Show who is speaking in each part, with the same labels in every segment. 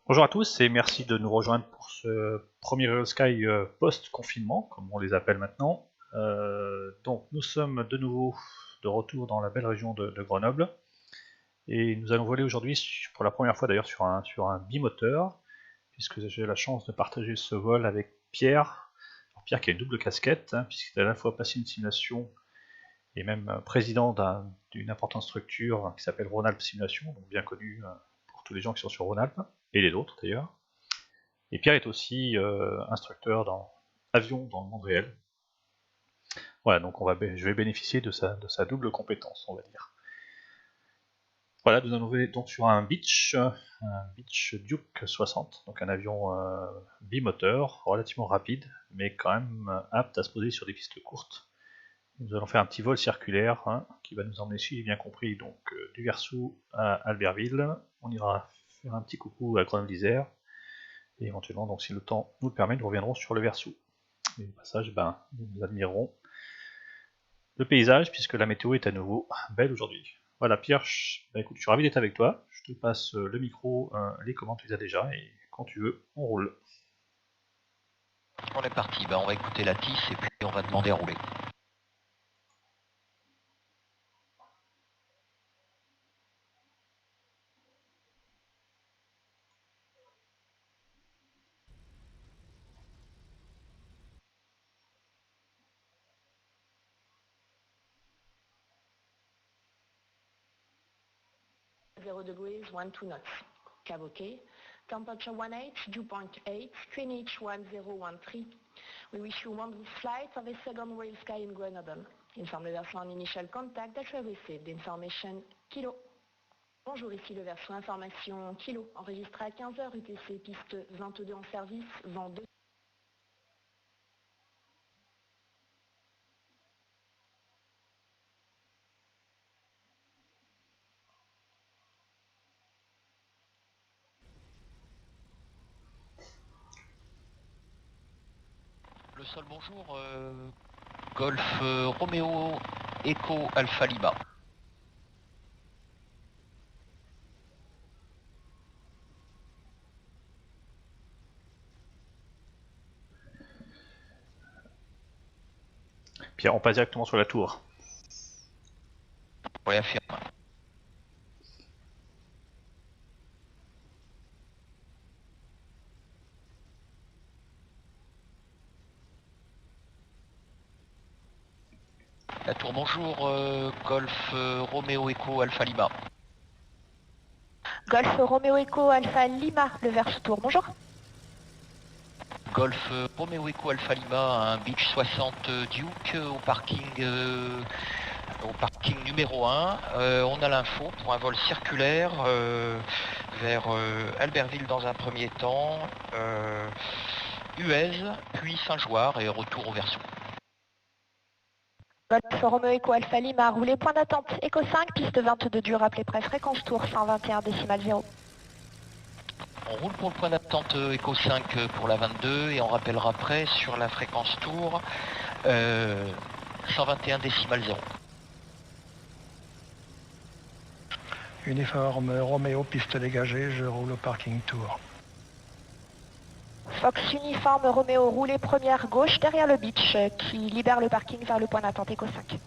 Speaker 1: Bonjour à tous et merci de nous rejoindre pour ce premier Real Sky post-confinement, comme on les appelle maintenant. Donc nous sommes de nouveau de retour dans la belle région de Grenoble et nous allons voler aujourd'hui pour la première fois d'ailleurs sur un bimoteur, puisque j'ai la chance de partager ce vol avec Pierre. Alors, Pierre qui a une double casquette, puisqu'il est à la fois passé une simulation et même président d'une importante structure qui s'appelle Rhône-Alpes Simulation, donc bien connu pour tous les gens qui sont sur Rhône-Alpes, et les autres d'ailleurs. Et Pierre est aussi instructeur dans avion dans le monde réel. Voilà, donc je vais bénéficier de sa double compétence, on va dire. Voilà, nous allons aller donc sur un Beech Duke 60, donc un avion bimoteur, relativement rapide, mais quand même apte à se poser sur des pistes courtes. Nous allons faire un petit vol circulaire qui va nous emmener, si j'ai bien compris, donc du Versou à Albertville. On ira faire un petit coucou à Grenoble-Isère. Et éventuellement, donc si le temps nous le permet, nous reviendrons sur le Versou. Et au passage, nous admirerons le paysage, puisque la météo est à nouveau belle aujourd'hui. Voilà, Pierre, écoute, je suis ravi d'être avec toi. Je te passe le micro, les commandes tu les as déjà, et quand tu veux, on roule.
Speaker 2: On est parti, on va écouter la tisse et puis on va demander à rouler.
Speaker 3: degrees, 12 knots. Cab OK. Temperature 18, dew point 8, Greenwich 1013. We wish you one good flight of a second Royal Sky in Grenoble. Informe le versant en initial contact that you have received information kilo. Bonjour, ici le versant information kilo. Enregistré à 15h UTC, piste 22 en service, vent 2.
Speaker 2: Le sol, bonjour, Golf Romeo Echo Alpha Lima.
Speaker 1: Pierre, on passe directement sur la tour.
Speaker 2: Oui, affirme. La tour, bonjour, Golf Romeo Echo Alpha Lima.
Speaker 3: Golf Romeo Echo Alpha Lima, le Verse Tour, bonjour.
Speaker 2: Golf Romeo Echo Alpha Lima, un Beech 60 Duke au parking numéro 1. On a l'info pour un vol circulaire vers Albertville dans un premier temps, Huez, puis Saint-Joire et retour au Versou.
Speaker 3: Golf Romeo Echo Alpha Lima, roulé point d'attente, Echo 5, piste 22 dur, appelé près fréquence tour 121 décimal 0.
Speaker 2: On roule pour le point d'attente Echo 5 pour la 22 et on rappellera après sur la fréquence tour 121 décimal 0.
Speaker 4: Uniforme Roméo, piste dégagée, je roule au parking tour.
Speaker 3: Fox Uniforme Roméo, roulé première gauche derrière le beach qui libère le parking vers le point d'attente Echo 5.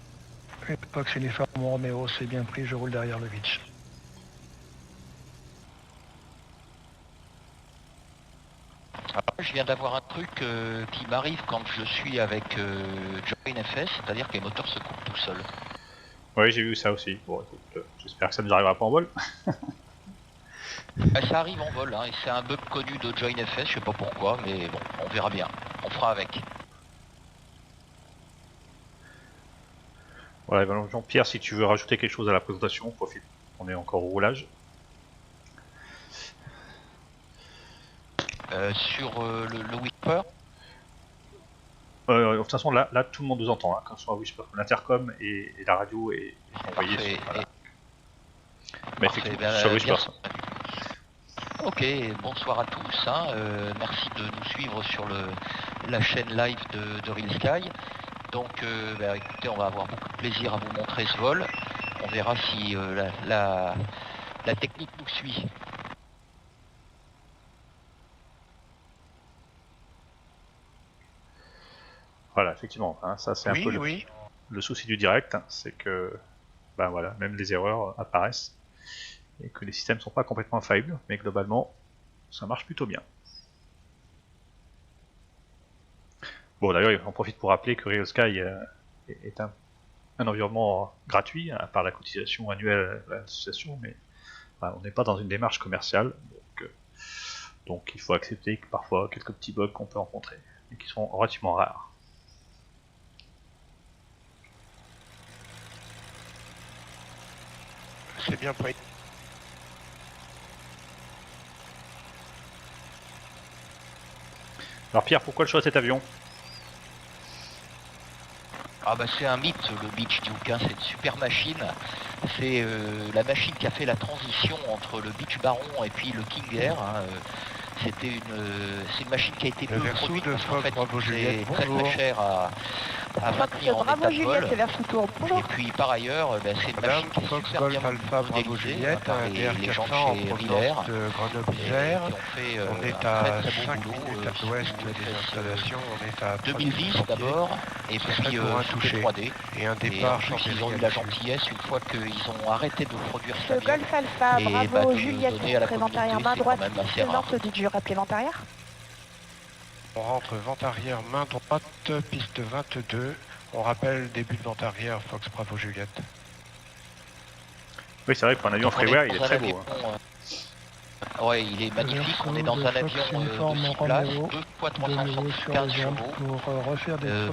Speaker 4: Fox Uniforme Roméo, c'est bien pris, je roule derrière le beach.
Speaker 2: Je viens d'avoir un truc qui m'arrive quand je suis avec JoinFS, c'est-à-dire que les moteurs se coupent tout seuls.
Speaker 1: Oui, j'ai vu ça aussi. Bon, écoute, j'espère que ça ne nous arrivera pas en vol.
Speaker 2: Ça arrive en vol, et c'est un bug connu de JoinFS, je sais pas pourquoi, mais bon, on verra bien, on fera avec.
Speaker 1: Voilà, Jean-Pierre, si tu veux rajouter quelque chose à la présentation, profite. On est encore au roulage.
Speaker 2: Sur le Whisper.
Speaker 1: De toute façon, là, tout le monde nous entend. Quand sur Whisper, l'intercom et la radio est envoyée sur. Voilà. Mais effectivement, sur Whisper.
Speaker 2: Ok, bonsoir à tous. Merci de nous suivre sur la chaîne live de Real Sky. Donc, écoutez, on va avoir beaucoup de plaisir à vous montrer ce vol. On verra si la technique nous suit.
Speaker 1: Voilà, effectivement, hein, ça c'est un peu
Speaker 5: Oui.
Speaker 1: le souci du direct, hein, c'est que ben voilà, même les erreurs apparaissent et que les systèmes sont pas complètement infaillibles, mais globalement ça marche plutôt bien. Bon, d'ailleurs, on profite pour rappeler que Real Sky est un environnement gratuit, à part la cotisation annuelle à l'association, mais ben, on n'est pas dans une démarche commerciale, donc il faut accepter que parfois quelques petits bugs qu'on peut rencontrer, mais qui sont relativement rares.
Speaker 5: C'est bien pris.
Speaker 1: Alors Pierre, pourquoi le choix de cet avion?
Speaker 2: Ah bah c'est un mythe, le Beech Duke, hein, c'est une super machine. C'est la machine qui a fait la transition entre le Beech Baron et puis le King Air. Hein. C'est une machine qui a été peu produite parce qu'en fait c'est très cher à maintenir en état de vol. Et puis par ailleurs, c'est une machine qui est super bien modélisée par les gens chez Riller.
Speaker 5: On est à 5 minutes à l'ouest des installations, on est à
Speaker 2: 2010 d'abord, et puis sous 3D.
Speaker 5: Et un
Speaker 2: Et en
Speaker 5: départ
Speaker 2: plus, ils ont eu la gentillesse, une fois qu'ils ont arrêté de produire ça,
Speaker 3: Le Golf Alpha,
Speaker 2: et
Speaker 3: bravo,
Speaker 2: de
Speaker 3: Juliette,
Speaker 2: donner à la
Speaker 3: présente arrière,
Speaker 2: communauté,
Speaker 3: main
Speaker 2: c'est
Speaker 3: droite,
Speaker 2: quand même assez
Speaker 3: piste
Speaker 2: rare.
Speaker 3: vente du dur, appelez vente arrière.
Speaker 5: On rentre vente arrière, main droite, piste 22. On rappelle début de vente arrière, Fox Bravo Juliette.
Speaker 1: Oui, c'est vrai que pour un avion freeware, il est très beau.
Speaker 2: Ouais, il est magnifique. On est dans un avion de 6 places, 2 fois 375 chevaux,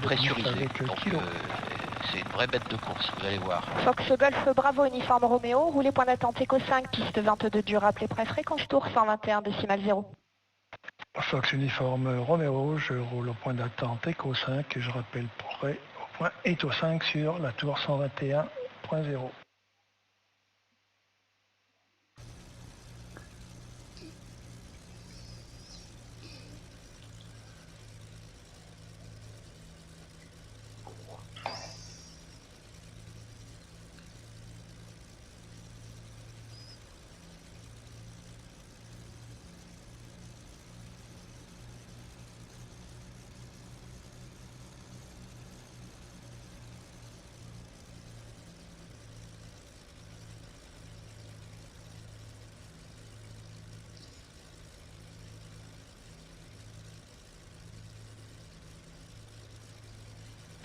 Speaker 2: pressurisé. Donc, c'est une vraie bête de course, vous allez voir.
Speaker 3: Fox Golf Bravo, uniforme Roméo, roulez point d'attente Eco 5, piste 22 dur, appelez près fréquence tour 121 décimal 0.
Speaker 4: Fox uniforme Roméo, je roule au point d'attente Eco 5 et je rappelle près au point Eto 5 sur la tour 121.0.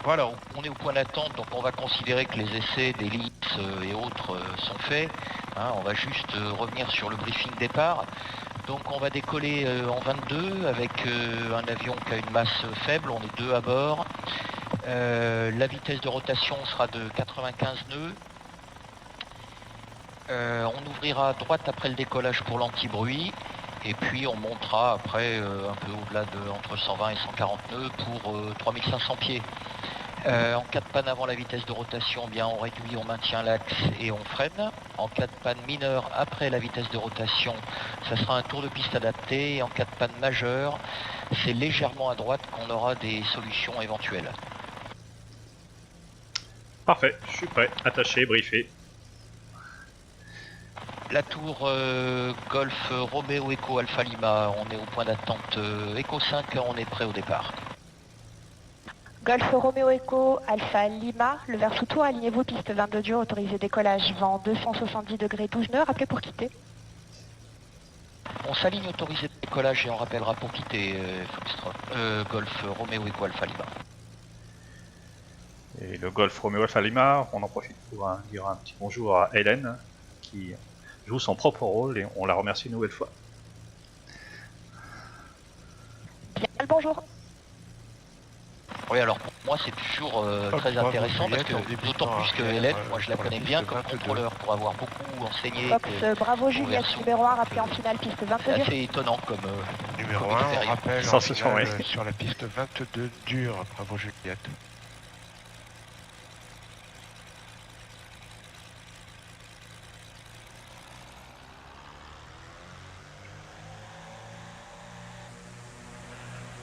Speaker 2: Voilà, on est au point d'attente, donc on va considérer que les essais d'hélice et autres sont faits. Hein, on va juste revenir sur le briefing départ. Donc on va décoller en 22 avec un avion qui a une masse faible, on est 2 à bord. La vitesse de rotation sera de 95 nœuds. On ouvrira à droite après le décollage pour l'anti-bruit. Et puis on montera après un peu au-delà de entre 120 et 140 nœuds pour 3500 pieds. En cas de panne avant la vitesse de rotation, bien on réduit, on maintient l'axe et on freine. En cas de panne mineure après la vitesse de rotation, ça sera un tour de piste adapté. Et en cas de panne majeure, c'est légèrement à droite qu'on aura des solutions éventuelles.
Speaker 1: Parfait, je suis prêt, attaché, briefé.
Speaker 2: La tour Golf Romeo Echo Alpha Lima, on est au point d'attente Echo 5, on est prêt au départ.
Speaker 3: Golf Romeo Echo Alpha Lima, le vers sous tour, alignez-vous, piste 22 dur, autorisé décollage, vent 270 degrés 12 nœuds, rappelez pour quitter.
Speaker 2: On s'aligne autorisé décollage et on rappellera pour quitter Golf Romeo Echo Alpha Lima.
Speaker 1: Et le Golf Romeo Alpha Lima, on en profite pour dire un petit bonjour à Hélène, qui joue son propre rôle et on la remercie une nouvelle fois.
Speaker 3: Bien le bonjour.
Speaker 2: Oui, alors pour moi c'est toujours très intéressant parce que d'autant plus que Hélène, moi je la connais bien comme contrôleur pour avoir beaucoup enseigné.
Speaker 3: Fox Bravo Juliette, numéro 1, rappelé en finale, piste 22
Speaker 2: C'est
Speaker 3: dur.
Speaker 2: assez étonnant comme
Speaker 5: Numéro
Speaker 2: comme
Speaker 5: 1, on
Speaker 2: expérience.
Speaker 5: rappelle
Speaker 1: Ça,
Speaker 5: en
Speaker 1: c'est
Speaker 5: finale,
Speaker 1: sûr, oui.
Speaker 5: sur la piste 22 dur, Bravo Juliette.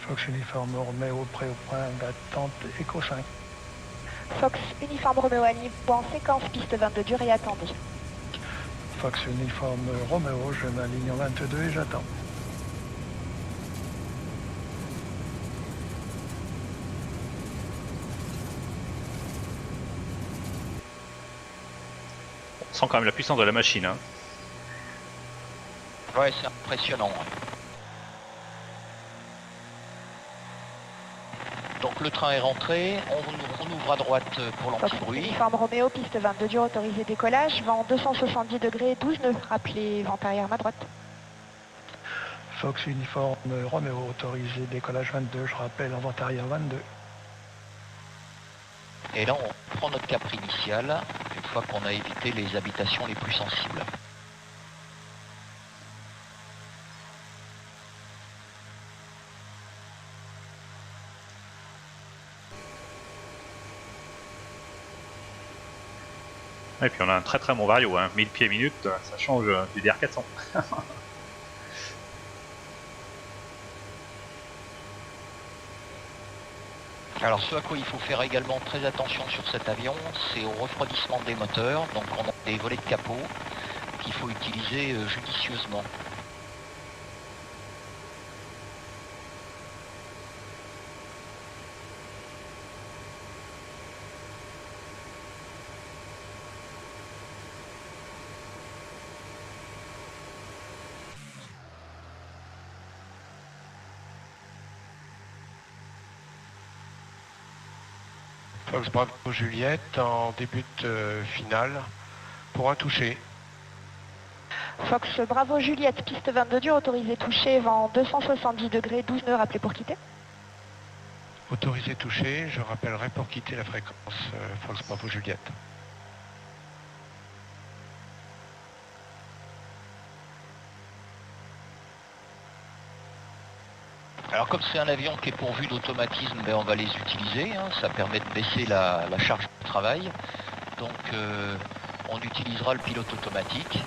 Speaker 4: Fox uniforme Roméo prêt au point d'attente Eco 5.
Speaker 3: Fox uniforme Roméo alignez en séquence, piste 22 dur et attendez.
Speaker 4: Fox uniforme Roméo, je m'aligne en 22 et j'attends.
Speaker 1: sent quand même la puissance de la machine. Hein.
Speaker 2: Ouais, c'est impressionnant. Donc le train est rentré, on ouvre à droite pour l'anti-bruit.
Speaker 6: Uniforme Roméo, piste 22 dur, autorisé décollage, vent 270 degrés, 12 nœuds, rappelez vent arrière main droite.
Speaker 4: Fox uniforme Roméo, autorisé décollage 22, je rappelle en vent arrière 22.
Speaker 2: Et là on prend notre cap initial, une fois qu'on a évité les habitations les plus sensibles.
Speaker 1: Et puis on a un très très bon vario, hein. 1000 pieds minute, ça change du DR400.
Speaker 2: Alors ce à quoi il faut faire également très attention sur cet avion, c'est au refroidissement des moteurs. Donc on a des volets de capot qu'il faut utiliser judicieusement.
Speaker 5: Fox Bravo Juliette en début finale pour un toucher.
Speaker 6: Fox Bravo Juliette, piste 22 dur, autorisé touché, vent 270 degrés, 12 nœuds, rappelez pour quitter.
Speaker 5: Autorisé toucher, je rappellerai pour quitter la fréquence Fox Bravo Juliette.
Speaker 2: Alors comme c'est un avion qui est pourvu d'automatisme, ben, on va les utiliser, hein. Ça permet de baisser la charge de travail. Donc on utilisera le pilote automatique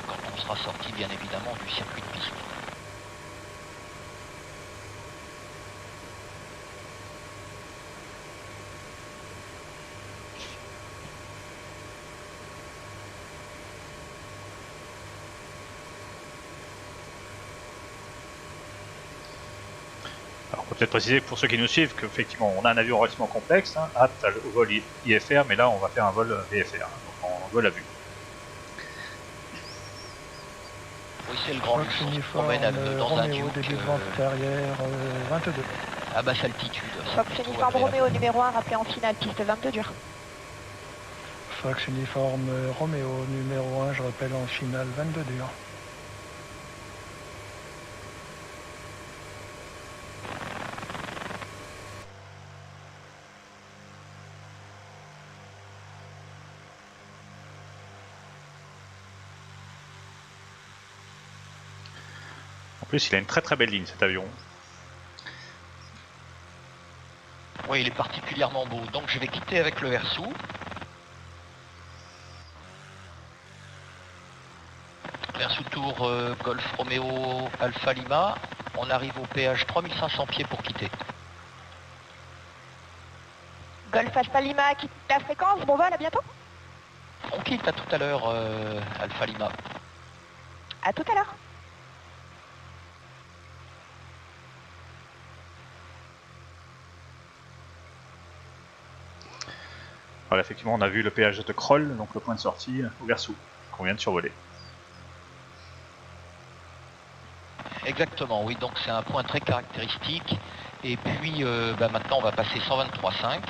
Speaker 2: quand on sera sorti bien évidemment du circuit de piste.
Speaker 1: Alors, on peut peut-être préciser pour ceux qui nous suivent qu'effectivement on a un avion relativement complexe, hein, apte au vol IFR, mais là on va faire un vol VFR, hein, donc en vol à vue.
Speaker 2: Oui, c'est le grand luxe,
Speaker 4: Fox
Speaker 2: on se
Speaker 4: uniforme
Speaker 2: promène dans un
Speaker 4: Roméo,
Speaker 2: Duke
Speaker 4: début de vent arrière 22.
Speaker 2: à basse altitude.
Speaker 6: Fox
Speaker 2: C'est plutôt
Speaker 6: uniforme
Speaker 2: agréable.
Speaker 6: Roméo, numéro 1, rappelez en finale, piste 22 dur.
Speaker 4: Fox uniforme Roméo, numéro 1, je rappelle en finale 22 dur.
Speaker 1: En plus il a une très très belle ligne cet avion.
Speaker 2: Oui, il est particulièrement beau. Donc je vais quitter avec le Versou. Versou Tour Golf Roméo Alpha Lima. On arrive au péage 3500 pieds pour quitter.
Speaker 6: Golf Alpha Lima, quitte la fréquence, bon vol, à bientôt.
Speaker 2: On quitte à tout à l'heure Alpha Lima.
Speaker 6: À tout à l'heure.
Speaker 1: Voilà, effectivement on a vu le péage de Kroll, donc le point de sortie au Versou, qu'on vient de survoler.
Speaker 2: Exactement, oui, donc c'est un point très caractéristique. Et puis maintenant on va passer 123,5.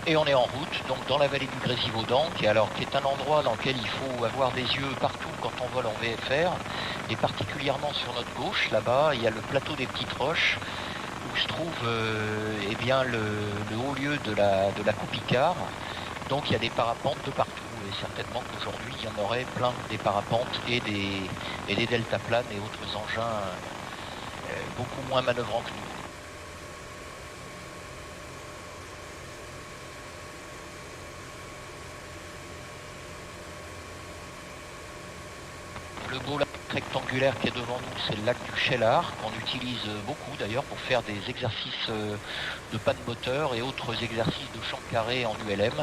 Speaker 2: Et on est en route, donc dans la vallée du Grésivaudan, qui est un endroit dans lequel il faut avoir des yeux partout quand on vole en VFR, et particulièrement sur notre gauche, là-bas, il y a le plateau des Petites Roches, où se trouve eh bien, le haut lieu de la Coupe Icare. Donc il y a des parapentes de partout, et certainement qu'aujourd'hui il y en aurait plein des parapentes et des deltaplanes et autres engins beaucoup moins manœuvrants que nous. Le beau lac rectangulaire qui est devant nous, c'est le lac du Cheylard, qu'on utilise beaucoup d'ailleurs pour faire des exercices de panne moteur et autres exercices de champ carré en ULM.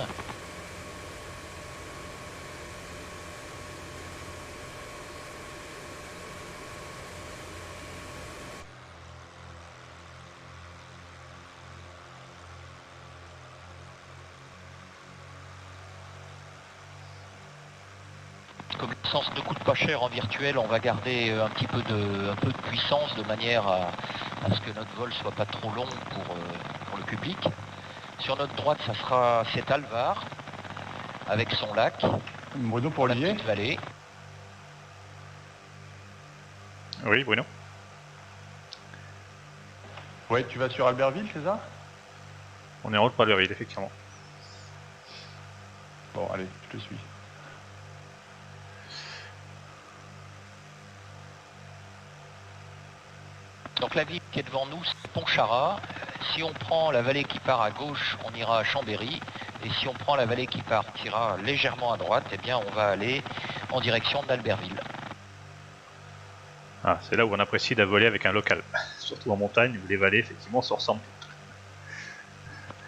Speaker 2: Comme l'essence ne coûte pas cher en virtuel, on va garder un peu de puissance de manière à ce que notre vol soit pas trop long pour le public. Sur notre droite, ça sera cet Alvar avec son lac.
Speaker 7: Bruno pour
Speaker 2: la
Speaker 7: lier.
Speaker 2: petite vallée.
Speaker 1: Oui, Bruno.
Speaker 7: Ouais, tu vas sur Albertville, c'est ça?
Speaker 1: On est en haut de Palerille, effectivement.
Speaker 7: Bon, allez, je te suis.
Speaker 2: Donc la ville qui est devant nous, c'est Pontcharrat. Si on prend la vallée qui part à gauche, on ira à Chambéry. Et si on prend la vallée qui partira légèrement à droite, eh bien on va aller en direction d'Albertville.
Speaker 1: Ah, c'est là où on apprécie de voler avec un local. Surtout en montagne où les vallées, effectivement, se ressemblent.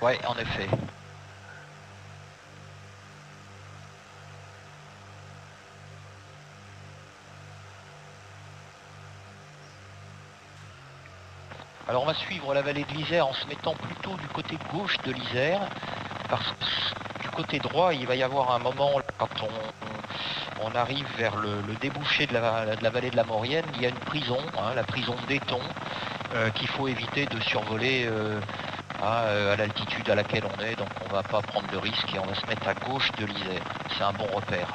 Speaker 2: Ouais, en effet. Alors on va suivre la vallée de l'Isère en se mettant plutôt du côté gauche de l'Isère, parce que du côté droit, il va y avoir un moment, quand on arrive vers le débouché de la vallée de la Maurienne, il y a une prison, hein, la prison d'Éton, qu'il faut éviter de survoler à l'altitude à laquelle on est, donc on va pas prendre de risque et on va se mettre à gauche de l'Isère. C'est un bon repère.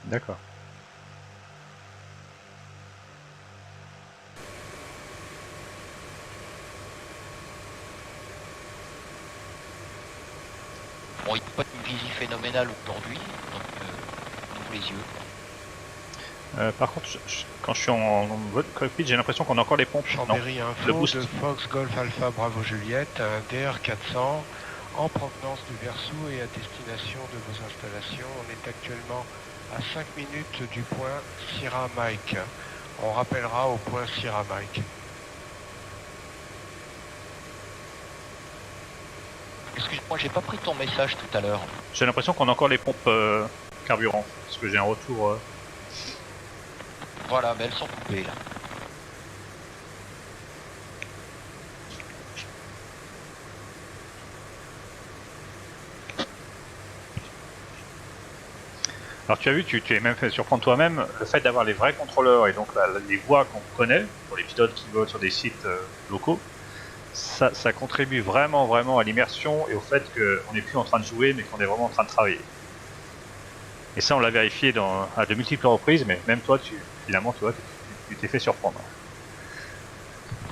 Speaker 1: D'accord.
Speaker 2: Bon, il n'y a pas une visie phénoménale aujourd'hui, donc ouvre les yeux.
Speaker 1: Par contre, quand je suis en mode cockpit, j'ai l'impression qu'on a encore les pompes.
Speaker 5: Chambéry
Speaker 1: Le
Speaker 5: Info
Speaker 1: boost.
Speaker 5: de Fox Golf Alpha Bravo Juliette, un DR400 en provenance du Verso et à destination de vos installations. On est actuellement à 5 minutes du point Sierra Mike. On rappellera au point Sierra Mike.
Speaker 2: Excuse-moi, j'ai pas pris ton message tout à l'heure.
Speaker 1: J'ai l'impression qu'on a encore les pompes carburant, parce que j'ai un retour.
Speaker 2: Voilà, mais elles sont coupées là.
Speaker 1: Alors tu as vu, tu es même fait surprendre toi-même, le fait d'avoir les vrais contrôleurs et donc les voies qu'on connaît, pour les pilotes qui volent sur des sites locaux, ça contribue vraiment à l'immersion et au fait qu'on n'est plus en train de jouer mais qu'on est vraiment en train de travailler. Et ça on l'a vérifié à de multiples reprises, mais même toi, finalement, tu vois, tu t'es fait surprendre.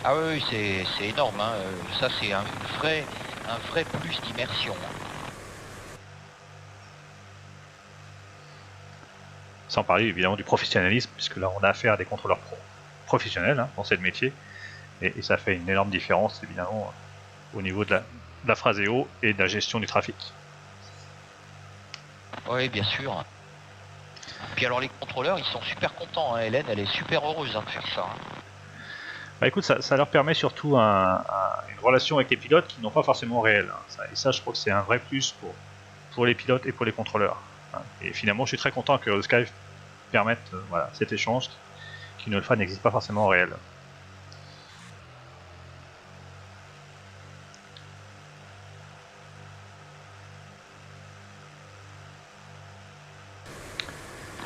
Speaker 2: Ah oui, c'est énorme, hein. Ça c'est un vrai plus d'immersion.
Speaker 1: Sans parler évidemment du professionnalisme, puisque là on a affaire à des contrôleurs professionnels dans ce métier, et ça fait une énorme différence évidemment au niveau de la phraséo et de la gestion du trafic.
Speaker 2: Oui, bien sûr. Puis alors les contrôleurs, ils sont super contents, hein. Hélène, elle est super heureuse de faire ça.
Speaker 1: Bah écoute, ça leur permet surtout une relation avec les pilotes qui n'ont pas forcément réel. Et ça, je crois que c'est un vrai plus pour les pilotes et pour les contrôleurs. Et finalement, je suis très content que Skype permette cet échange qui, une fois, n'existe pas forcément en réel.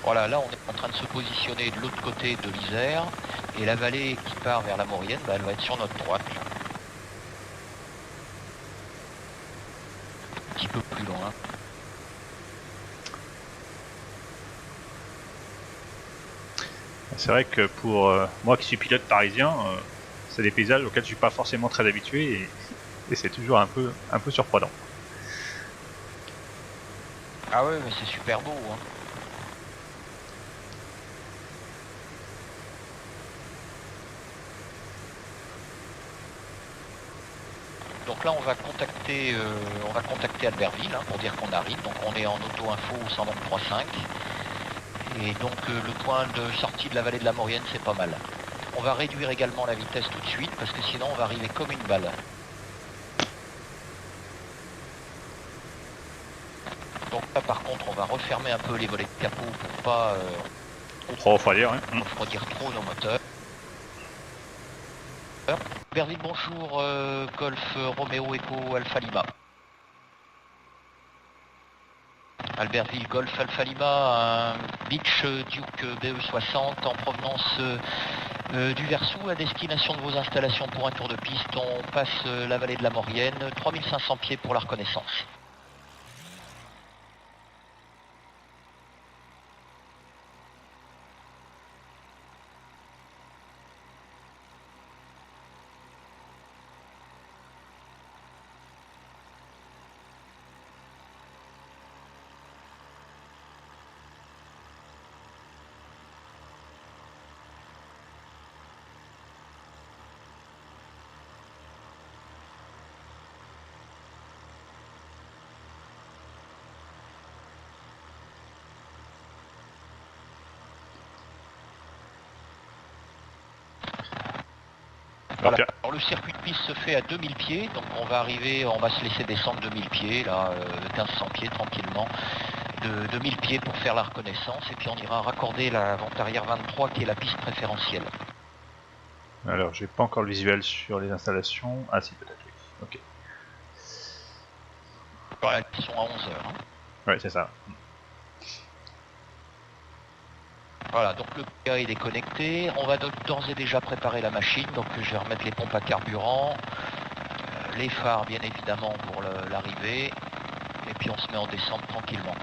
Speaker 2: Voilà, là on est en train de se positionner de l'autre côté de l'Isère, et la vallée qui part vers la Maurienne, elle va être sur notre droite. Un petit peu plus loin.
Speaker 1: C'est vrai que pour moi qui suis pilote parisien, c'est des paysages auxquels je suis pas forcément très habitué et c'est toujours un peu surprenant.
Speaker 2: Ah ouais, mais c'est super beau, hein. Donc là on va contacter Albertville pour dire qu'on arrive. Donc on est en auto-info 123.5. Et donc le point de sortie de la vallée de la Maurienne, c'est pas mal. On va réduire également la vitesse tout de suite parce que sinon on va arriver comme une balle. Donc là par contre on va refermer un peu les volets de capot pour pas
Speaker 1: trop refroidir.
Speaker 2: refroidir trop nos moteurs. Albertville, bonjour, Golf Romeo Echo Alpha Lima. Albertville Golf Alpha Lima, un Beach Duke BE60 en provenance du Versou à destination de vos installations pour un tour de piste. On passe la vallée de la Maurienne, 3500 pieds pour la reconnaissance. Voilà. Alors, le circuit de piste se fait à 2000 pieds, donc on va se laisser descendre 2000 pieds, là, 1500 pieds tranquillement, de 2000 pieds pour faire la reconnaissance, et puis on ira raccorder la vente arrière 23 qui est la piste préférentielle.
Speaker 1: Alors, j'ai pas encore le visuel sur les installations. Ah si, peut-être, oui. Ok.
Speaker 2: Voilà, ils sont à 11h. Hein.
Speaker 1: Ouais, c'est ça.
Speaker 2: Voilà, donc le PA est déconnecté. On va d'ores et déjà préparer la machine. Donc je vais remettre les pompes à carburant, les phares bien évidemment pour l'arrivée. Et puis on se met en descente tranquillement.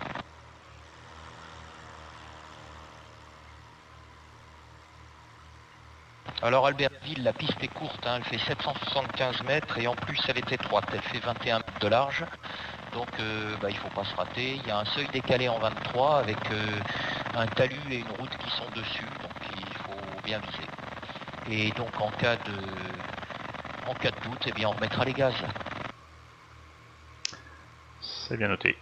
Speaker 2: Alors Albertville, la piste est courte, hein, elle fait 775 mètres et en plus elle est étroite, elle fait 21 mètres de large. Donc il ne faut pas se rater. Il y a un seuil décalé en 23 avec un talus et une route qui sont dessus, donc il faut bien viser. Et donc en cas de doute, eh bien on remettra les gaz.
Speaker 1: C'est bien noté.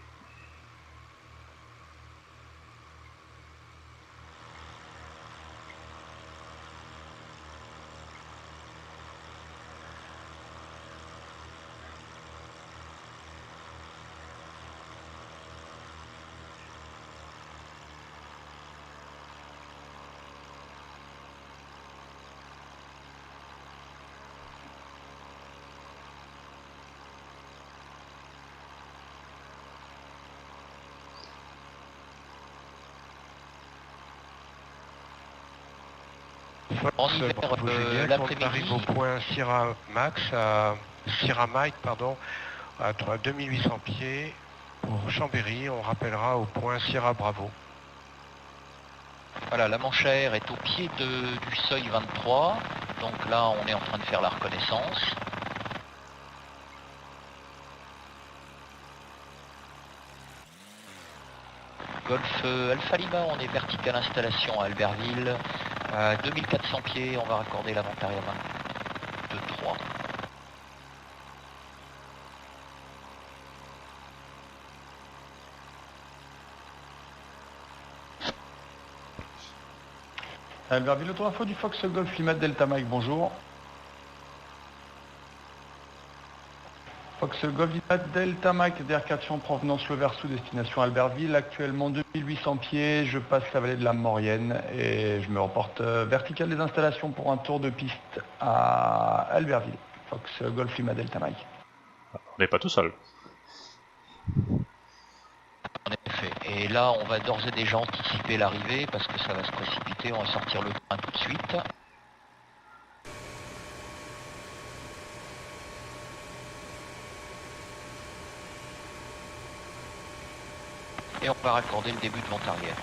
Speaker 2: En hiver,
Speaker 5: on arrive au point Sierra Mike, à 2800 pieds pour Chambéry. On rappellera au point Sierra Bravo.
Speaker 2: Voilà, la manche à air est au pied du seuil 23. Donc là, on est en train de faire la reconnaissance. Golf Alpha Lima, on est vertical installation à Albertville. À 2400 pieds, on va raccorder la vente arrière 23.
Speaker 7: Albertville, auto info du Fox Golf Lima Delta Mike, bonjour. Fox Golf Lima Delta Mike, DR4 en provenance Le Versou, destination Albertville, actuellement 2800 pieds, je passe la vallée de la Maurienne et je me reporte vertical des installations pour un tour de piste à Albertville. Fox Golf Lima Delta Mike.
Speaker 1: On n'est pas tout seul.
Speaker 2: En effet. Et là, on va d'ores et déjà anticiper l'arrivée parce que ça va se précipiter. On va sortir le train tout de suite. Et on va raccorder le début de vente arrière.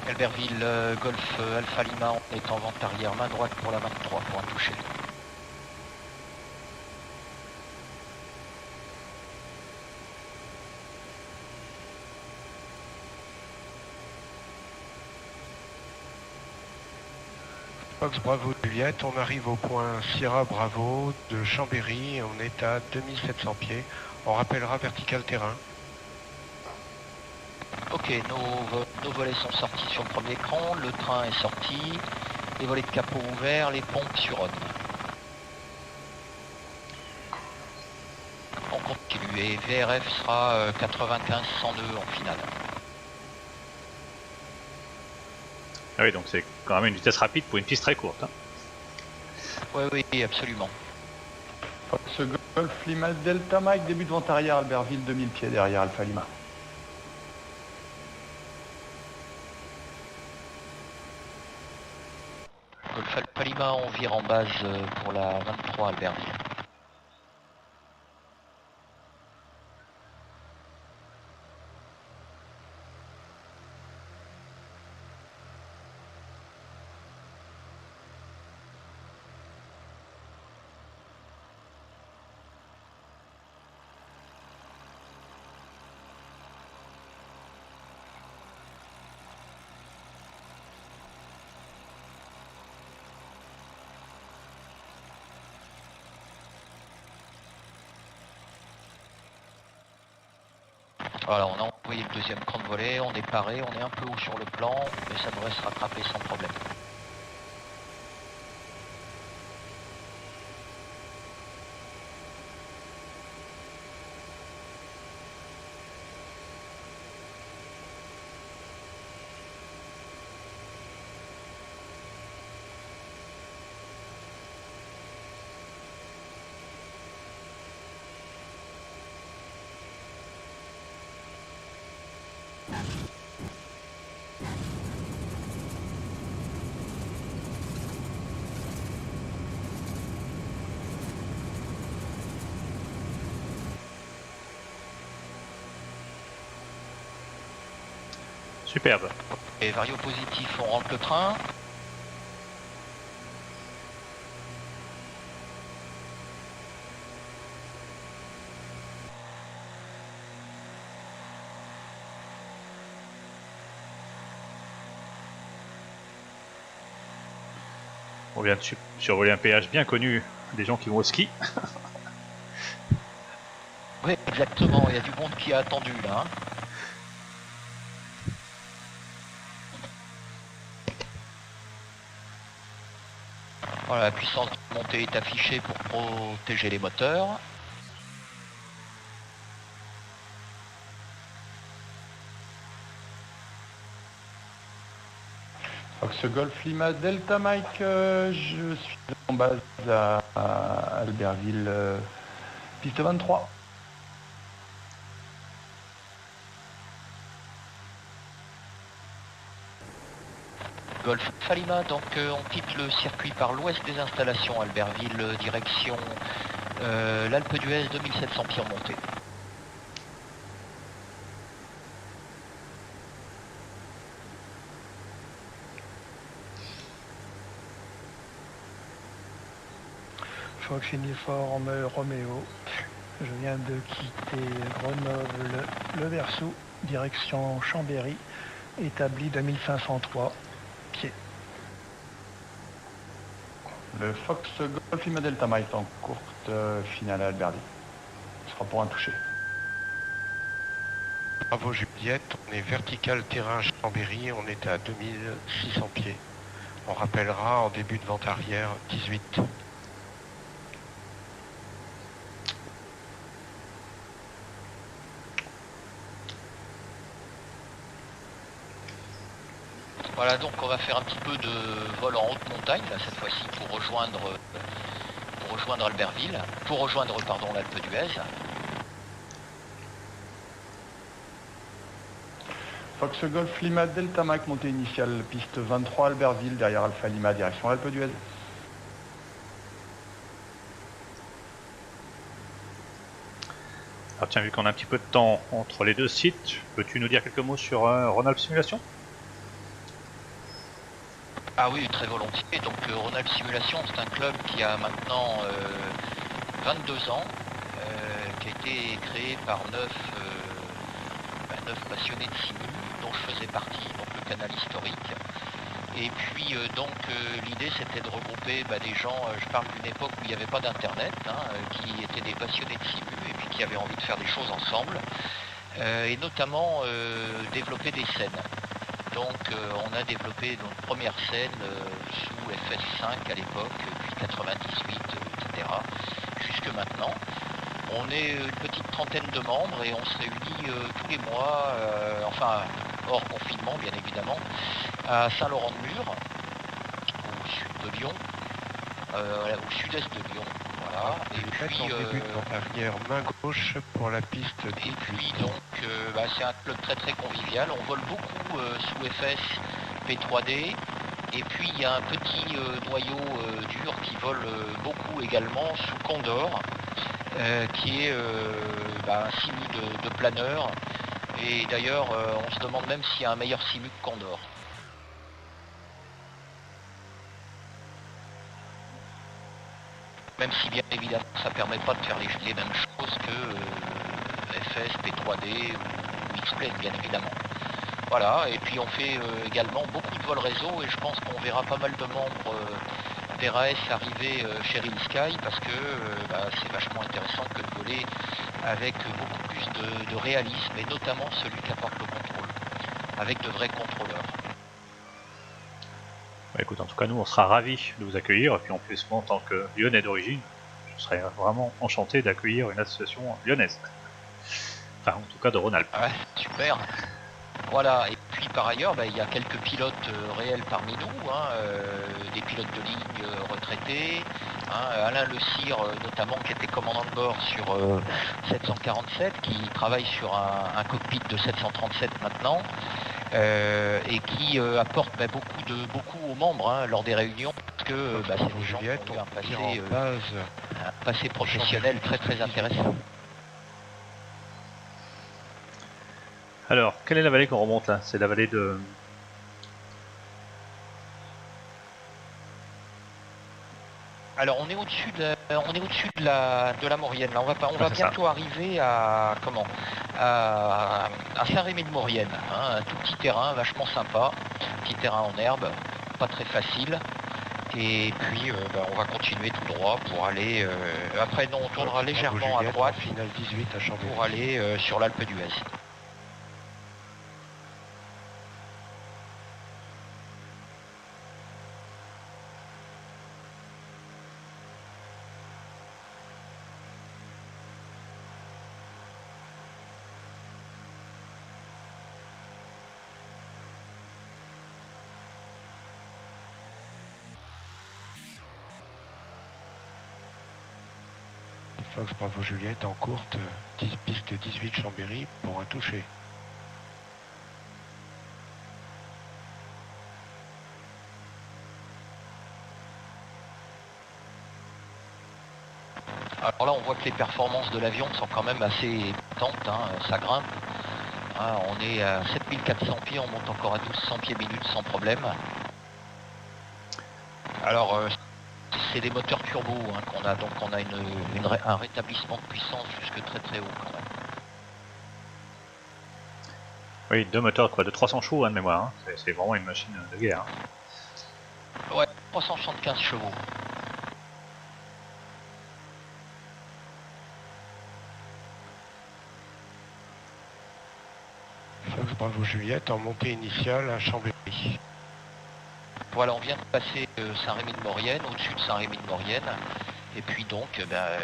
Speaker 2: Albertville, Golf Alpha Lima, on est en vente arrière, main droite pour la 23 pour un toucher.
Speaker 5: Fox Bravo Juliette, on arrive au point Sierra Bravo de Chambéry, on est à 2700 pieds. On rappellera vertical terrain.
Speaker 2: Ok, nos volets sont sortis sur le premier écran, le train est sorti, les volets de capot ouverts, les pompes sur on. On continue et VRF sera 95-102 en finale.
Speaker 1: Ah oui, donc c'est quand même une vitesse rapide pour une piste très courte. Hein.
Speaker 2: Oui, absolument.
Speaker 7: Fox Golf Lima Delta Mike, début de vente arrière Albertville, 2000 pieds derrière Alpha Lima.
Speaker 2: Golf Alpha Lima, on vire en base pour la 23 Albertville. Voilà, on a envoyé le deuxième cran de volet, on est paré, on est un peu haut sur le plan, mais ça devrait se rattraper sans problème.
Speaker 1: Superbe.
Speaker 2: Et vario positif, on rentre le train.
Speaker 1: On vient de survoler un péage bien connu des gens qui vont au ski.
Speaker 2: Oui, exactement, il y a du monde qui a attendu là. Hein. Voilà, la puissance de montée est affichée pour protéger les moteurs.
Speaker 7: Fox Golf Lima Delta Mike, je suis en base à Albertville, piste 23.
Speaker 2: Golf Falima, donc on quitte le circuit par l'ouest des installations Albertville, direction l'Alpe d'Huez, 2700 pieds en montée.
Speaker 4: Fox Uniforme Roméo, je viens de quitter Grenoble, le Versou, direction Chambéry, établi 2503 pieds.
Speaker 7: Le Fox Golf Lima Delta Mike en courte finale à Albertville. Ce sera pour un toucher.
Speaker 5: Bravo Juliette, on est vertical terrain Chambéry, on est à 2600 pieds. On rappellera en début de vente arrière 18.
Speaker 2: Voilà, donc on va faire un petit peu de vol en haute montagne, là, cette fois-ci pour rejoindre Albertville, pardon, l'Alpe d'Huez.
Speaker 7: Fox Golf Lima Delta Mike, montée initiale, piste 23 Albertville, derrière Alpha Lima, direction Alpe d'Huez.
Speaker 1: Alors tiens, vu qu'on a un petit peu de temps entre les deux sites, peux-tu nous dire quelques mots sur Rhône-Alpes Simulation ?
Speaker 2: Ah oui, très volontiers. Donc Rhône-Alpes Simulation, c'est un club qui a maintenant 22 ans, qui a été créé par 9 passionnés de simu, dont je faisais partie, donc le canal historique. Et puis donc l'idée c'était de regrouper des gens, je parle d'une époque où il n'y avait pas d'internet, qui étaient des passionnés de simu et puis qui avaient envie de faire des choses ensemble, et notamment développer des scènes. Donc on a développé notre première scène sous FS5 à l'époque, puis 98, etc. Jusque maintenant. On est une petite trentaine de membres et on se réunit tous les mois, enfin hors confinement bien évidemment, à Saint-Laurent-de-Mur, au sud de Lyon, au sud-est de Lyon. Voilà.
Speaker 5: Et puis, on débute dans l'arrière main gauche pour la piste.
Speaker 2: Et puis donc, c'est un club très très convivial. On vole beaucoup sous FS P3D. Et puis il y a un petit noyau dur qui vole beaucoup également sous Condor, qui est un simu de planeur. Et d'ailleurs, on se demande même s'il y a un meilleur simu que Condor. Même si bien évidemment ça ne permet pas de faire les mêmes choses que FS, P3D ou X-Plane bien évidemment. Voilà, et puis on fait également beaucoup de vols réseau et je pense qu'on verra pas mal de membres d'RAS arriver chez Real Sky parce que c'est vachement intéressant que de voler avec beaucoup plus de réalisme et notamment celui qui apporte le contrôle, avec de vrais contrôleurs.
Speaker 1: Écoute, en tout cas, nous, on sera ravis de vous accueillir. Et puis, en plus, moi, en tant que Lyonnais d'origine, je serais vraiment enchanté d'accueillir une association lyonnaise. Enfin, en tout cas, de Rhône-Alpes.
Speaker 2: Ouais, super. Voilà, et puis par ailleurs, il y a quelques pilotes réels parmi nous, des pilotes de ligne retraités. Alain Le Cire, notamment, qui était commandant de bord sur 747, qui travaille sur un cockpit de 737 maintenant. Et qui apporte beaucoup aux membres lors des réunions parce que c'est des gens qui ont un passé professionnel très très intéressant.
Speaker 1: Alors, quelle est la vallée qu'on remonte là? C'est la vallée de...
Speaker 2: Alors on est au-dessus de la Maurienne. Là, on va bientôt arriver à Saint-Rémy de Maurienne. Un tout petit terrain, vachement sympa, petit terrain en herbe, pas très facile. Et puis on va continuer tout droit pour aller. Après non, on tournera légèrement à droite
Speaker 5: finale 18 à Chambéry
Speaker 2: pour aller sur l'Alpe d'Huez.
Speaker 5: Fox Bravo Juliette en courte, piste 18 Chambéry pour un toucher.
Speaker 2: Alors là on voit que les performances de l'avion sont quand même assez tentes, ça grimpe. On est à 7400 pieds, on monte encore à 1200 pieds minutes sans problème. Alors c'est des moteurs turbo qu'on a, donc on a un rétablissement de puissance jusque très très haut quand même.
Speaker 1: Oui, deux moteurs de 300 chevaux de mémoire, c'est vraiment une machine de guerre.
Speaker 2: Ouais, 375 chevaux.
Speaker 5: Fox Bravo Juliette en montée initiale à Chambéry.
Speaker 2: Voilà, on vient de passer Saint-Rémy de Maurienne, au-dessus de Saint-Rémy de Maurienne. Et puis donc,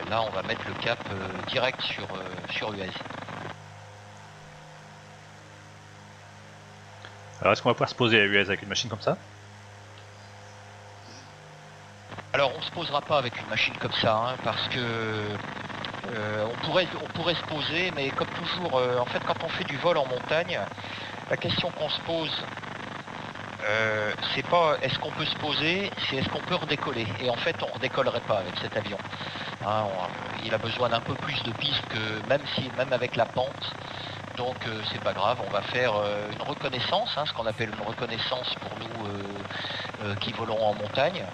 Speaker 2: là, on va mettre le cap direct sur Huez.
Speaker 1: Alors, est-ce qu'on va pouvoir se poser à Huez avec une machine comme ça?
Speaker 2: Alors, on se posera pas avec une machine comme ça, parce que on pourrait se poser, mais comme toujours, en fait, quand on fait du vol en montagne, la question qu'on se pose, c'est pas est-ce qu'on peut se poser, c'est est-ce qu'on peut redécoller. Et en fait, on redécollerait pas avec cet avion. Il a besoin d'un peu plus de piste que même avec la pente. Donc c'est pas grave, on va faire une reconnaissance, ce qu'on appelle une reconnaissance pour nous qui volons en montagne.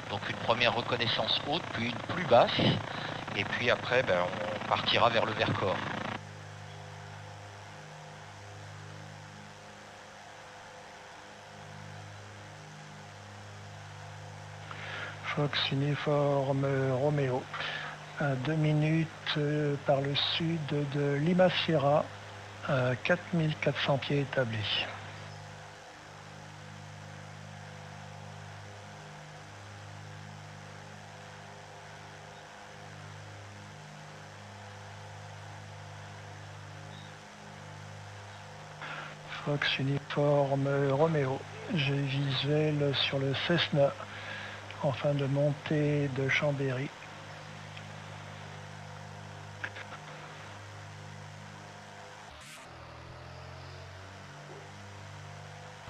Speaker 2: Donc une première reconnaissance haute, puis une plus basse. Et puis après, on partira vers le Vercors.
Speaker 4: Fox uniforme Roméo, à 2 minutes par le sud de Lima Sierra, à 4400 pieds établis. Fox uniforme Roméo, j'ai visuel sur le Cessna en fin de montée de Chambéry.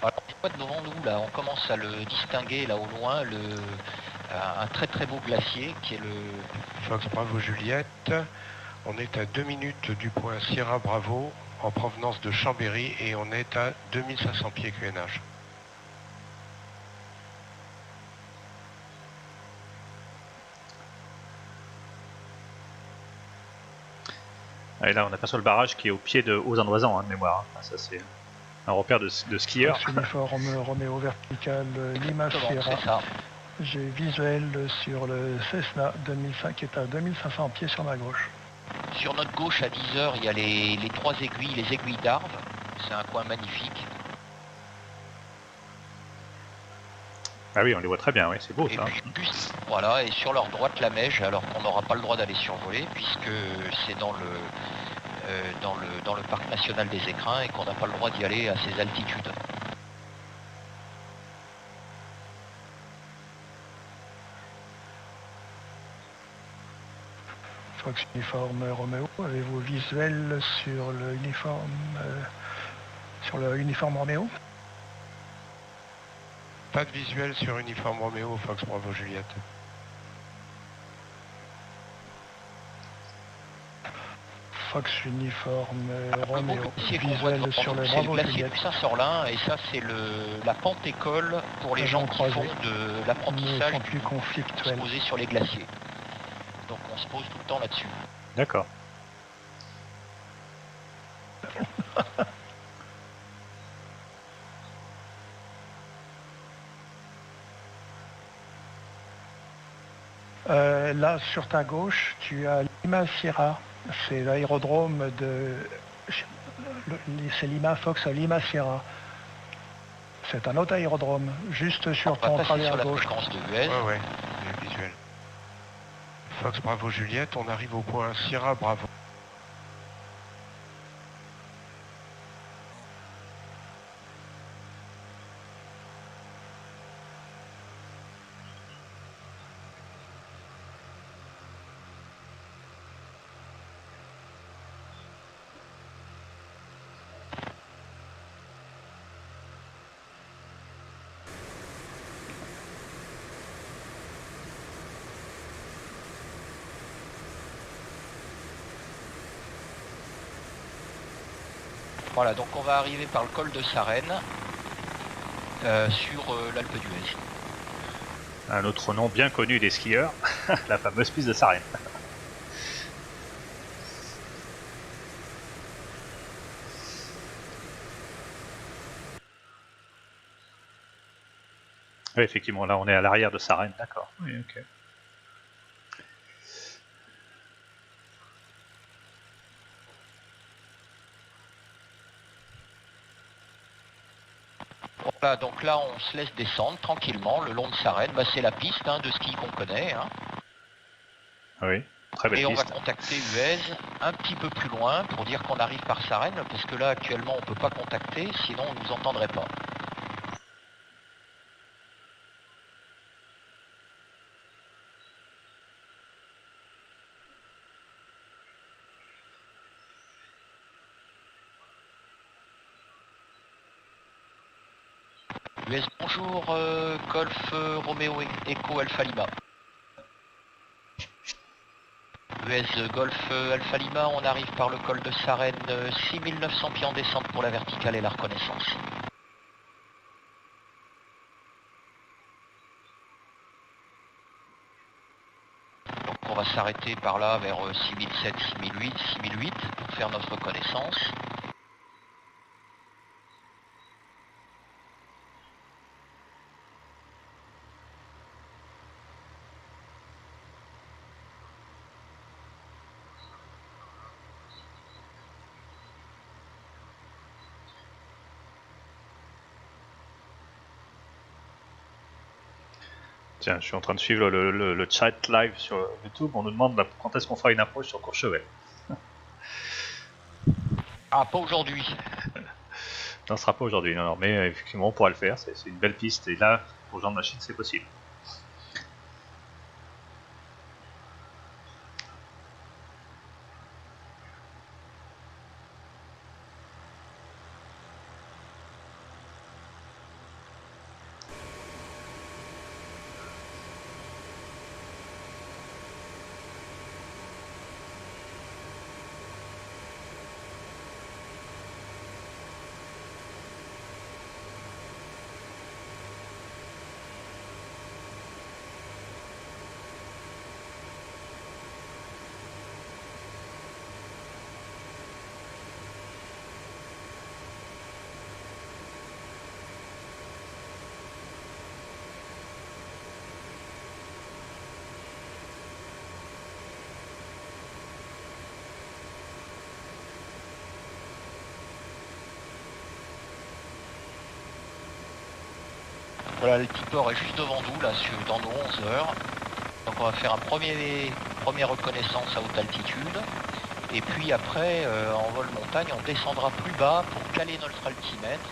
Speaker 2: Alors, on voit devant nous, là, on commence à le distinguer là au loin, un très très beau glacier qui est le...
Speaker 5: Fox Bravo Juliette, on est à 2 minutes du point Sierra Bravo en provenance de Chambéry et on est à 2500 pieds QNH.
Speaker 1: Et là, on aperçoit le barrage qui est au pied de Haut-Arnoisans, de mémoire. Enfin, ça, c'est un repère de skieurs.
Speaker 4: Fox uniforme Roméo vertical Lima Sierra. J'ai visuel sur le Cessna 2005 qui est à 2500 pieds sur ma gauche.
Speaker 2: Sur notre gauche, à 10 h, il y a les 3 aiguilles, les aiguilles d'Arve. C'est un coin magnifique.
Speaker 1: Ah oui, on les voit très bien, oui, c'est beau
Speaker 2: Et
Speaker 1: ça.
Speaker 2: puis, voilà, et sur leur droite, la Meige, alors qu'on n'aura pas le droit d'aller survoler, puisque c'est dans le parc national des Écrins et qu'on n'a pas le droit d'y aller à ces altitudes.
Speaker 4: Fox uniforme Roméo, avez-vous visuel sur le uniforme Roméo?
Speaker 5: Pas de visuel sur uniforme Roméo, Fox Bravo Juliette.
Speaker 4: Fox uniforme Roméo,
Speaker 2: visuel
Speaker 4: sur le Bravo
Speaker 2: glacier
Speaker 4: Juliette.
Speaker 2: du Saint-Sorlin, et ça c'est la pente école pour les gens qui font de l'apprentissage
Speaker 4: plus conflictuel
Speaker 2: posé sur les glaciers. Donc on se pose tout le temps là-dessus.
Speaker 1: D'accord.
Speaker 4: Là, sur ta gauche, tu as Lima Sierra. C'est l'aérodrome de... C'est Lima Fox à Lima Sierra. C'est un autre aérodrome, juste sur ton travers à gauche.
Speaker 5: Ouais, visuel. Fox Bravo Juliette, on arrive au point Sierra Bravo.
Speaker 2: Voilà, donc on va arriver par le col de Sarenne sur l'Alpe d'Huez.
Speaker 1: Un autre nom bien connu des skieurs, la fameuse piste de Sarenne. Oui, effectivement, là on est à l'arrière de Sarenne, d'accord. Oui, ok.
Speaker 2: Voilà, donc là on se laisse descendre tranquillement le long de Sarenne. Bah, c'est la piste de ski qu'on connaît.
Speaker 1: Oui, très belle
Speaker 2: piste. Et on va contacter Huez un petit peu plus loin pour dire qu'on arrive par Sarenne, parce que là actuellement on ne peut pas contacter, sinon on ne nous entendrait pas. US, bonjour, Golf Roméo Echo Alpha Lima. US Golf Alpha Lima, on arrive par le col de Sarenne, 6900 pieds en descente pour la verticale et la reconnaissance. Donc on va s'arrêter par là vers 6007, 6008 pour faire notre reconnaissance.
Speaker 1: Tiens, je suis en train de suivre le chat live sur YouTube. On nous demande quand est-ce qu'on fera une approche sur Courchevel.
Speaker 2: Ah, pas aujourd'hui.
Speaker 1: Non, ce sera pas aujourd'hui, non, mais effectivement, on pourra le faire. C'est une belle piste. Et là, pour Jean de Machine, c'est possible.
Speaker 2: Voilà, le tipeur est juste devant nous, là, dans nos 11 heures. Donc on va faire première reconnaissance à haute altitude. Et puis après, en vol montagne, on descendra plus bas pour caler notre altimètre.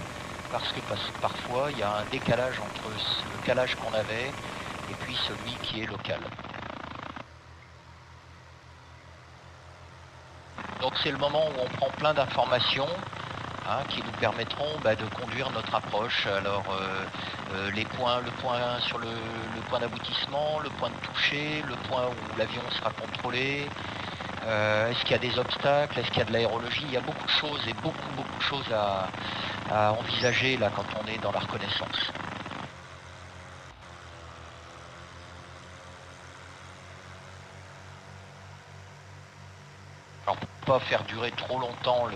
Speaker 2: Parce que parfois, il y a un décalage entre le calage qu'on avait et puis celui qui est local. Donc c'est le moment où on prend plein d'informations qui nous permettront de conduire notre approche. Alors le point sur le point d'aboutissement, le point de toucher, le point où l'avion sera contrôlé, est-ce qu'il y a des obstacles, est-ce qu'il y a de l'aérologie, il y a beaucoup de choses et beaucoup de choses à envisager là quand on est dans la reconnaissance. Alors pour ne pas faire durer trop longtemps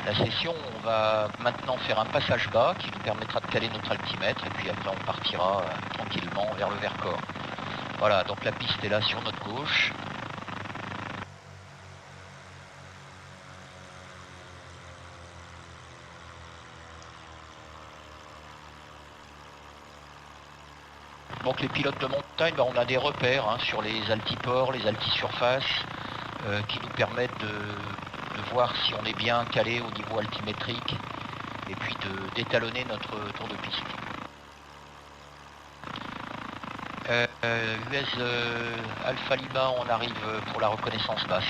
Speaker 2: la session, on va maintenant faire un passage bas qui nous permettra de caler notre altimètre et puis après on partira tranquillement vers le Vercors. Voilà, donc la piste est là sur notre gauche. Donc les pilotes de montagne, on a des repères sur les altiports, les altisurfaces qui nous permettent de voir si on est bien calé au niveau altimétrique et puis d'étalonner notre tour de piste. US Alpha Lima, on arrive pour la reconnaissance basse.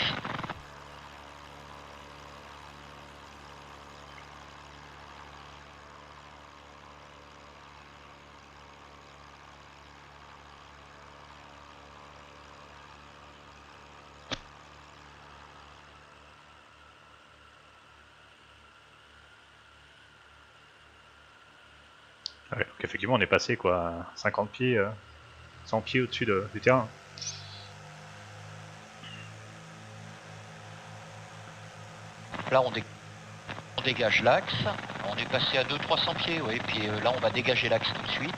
Speaker 1: Ouais, donc effectivement, on est passé quoi, 50 pieds, 100 pieds au-dessus du terrain.
Speaker 2: Là, on dégage l'axe. On est passé à 200-300 pieds, oui. Puis là, on va dégager l'axe tout de suite.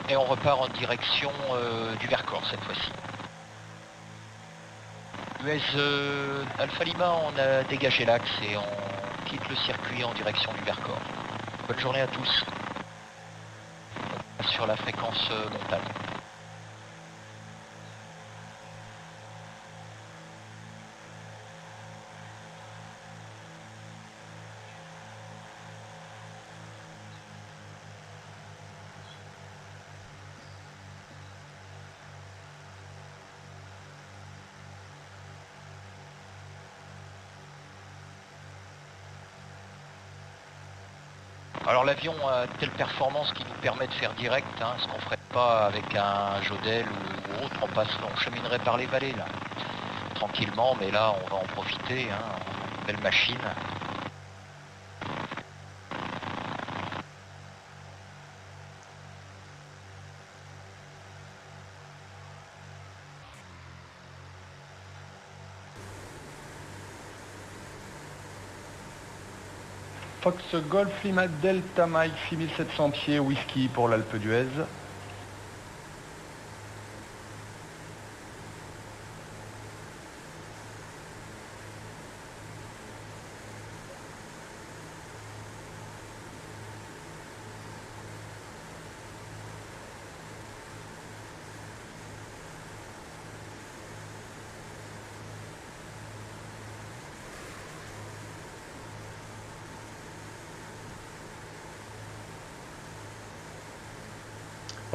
Speaker 2: Et on repart en direction du Vercors cette fois-ci. US Alpha Lima, on a dégagé l'axe et on quitte le circuit en direction du Vercors. Bonne journée à tous. Sur la fréquence montagne. Alors l'avion a telle performance qui nous permet de faire direct, ce qu'on ferait pas avec un Jodel ou autre, on cheminerait par les vallées là, tranquillement, mais là on va en profiter, belle machine.
Speaker 7: Fox Golf Lima Delta Mike 6700 pieds, whisky pour l'Alpe d'Huez.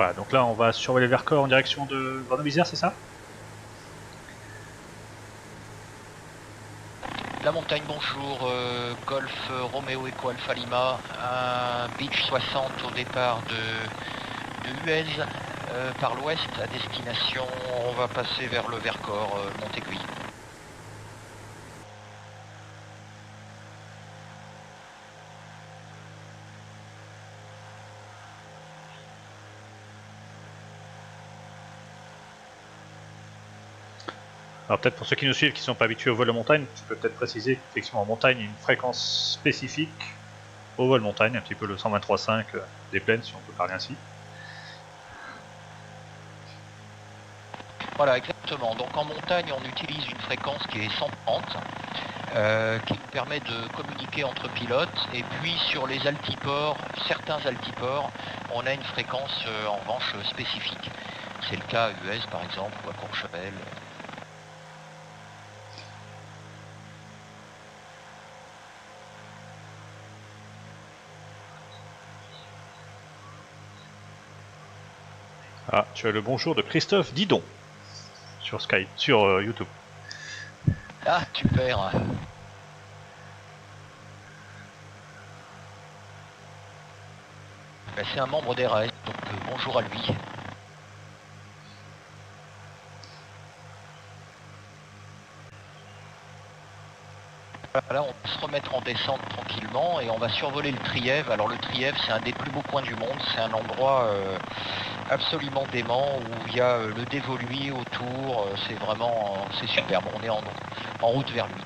Speaker 1: Voilà, donc là on va survoler le Vercors en direction de Grenoble-Isère, c'est ça?
Speaker 2: La montagne, bonjour, Golf Romeo Eco Alpha Lima, un Beach 60 au départ de Huez, par l'ouest, à destination, on va passer vers le Vercors, Montécuy.
Speaker 1: Alors peut-être pour ceux qui nous suivent, qui ne sont pas habitués au vol de montagne, tu peux peut-être préciser qu'effectivement en montagne, il y a une fréquence spécifique au vol montagne, un petit peu le 123.5 des plaines, si on peut parler ainsi.
Speaker 2: Voilà, exactement. Donc en montagne, on utilise une fréquence qui est 130, qui nous permet de communiquer entre pilotes. Et puis sur les altiports, certains altiports, on a une fréquence en revanche spécifique. C'est le cas à Huez par exemple, ou à Courchevel.
Speaker 1: Ah, tu as le bonjour de Christophe Didon sur Skype, sur YouTube.
Speaker 2: Ah, super. Ben, c'est un membre des RAS, donc bonjour à lui. Là, on va se remettre en descente tranquillement et on va survoler le Trièvre. Alors le Trièvre, c'est un des plus beaux coins du monde. C'est un endroit absolument dément où il y a le dévoluy autour. C'est vraiment, c'est superbe. On est en route vers lui.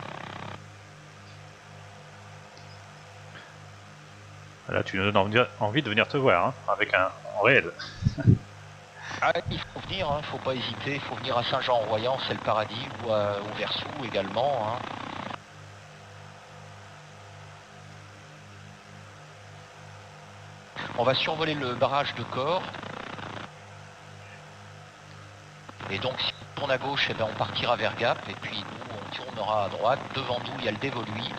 Speaker 1: Là, tu nous donnes envie de venir te voir, hein, avec en réel.
Speaker 2: Ah, il faut venir, hein, faut pas hésiter. Il faut venir à Saint-Jean-en-Royans, c'est le paradis, ou au Versou également. Hein. On va survoler le barrage de Corps. Et donc si on tourne à gauche, eh ben, on partira vers Gap. Et puis nous, on tournera à droite. Devant nous, il y a le dévoluy.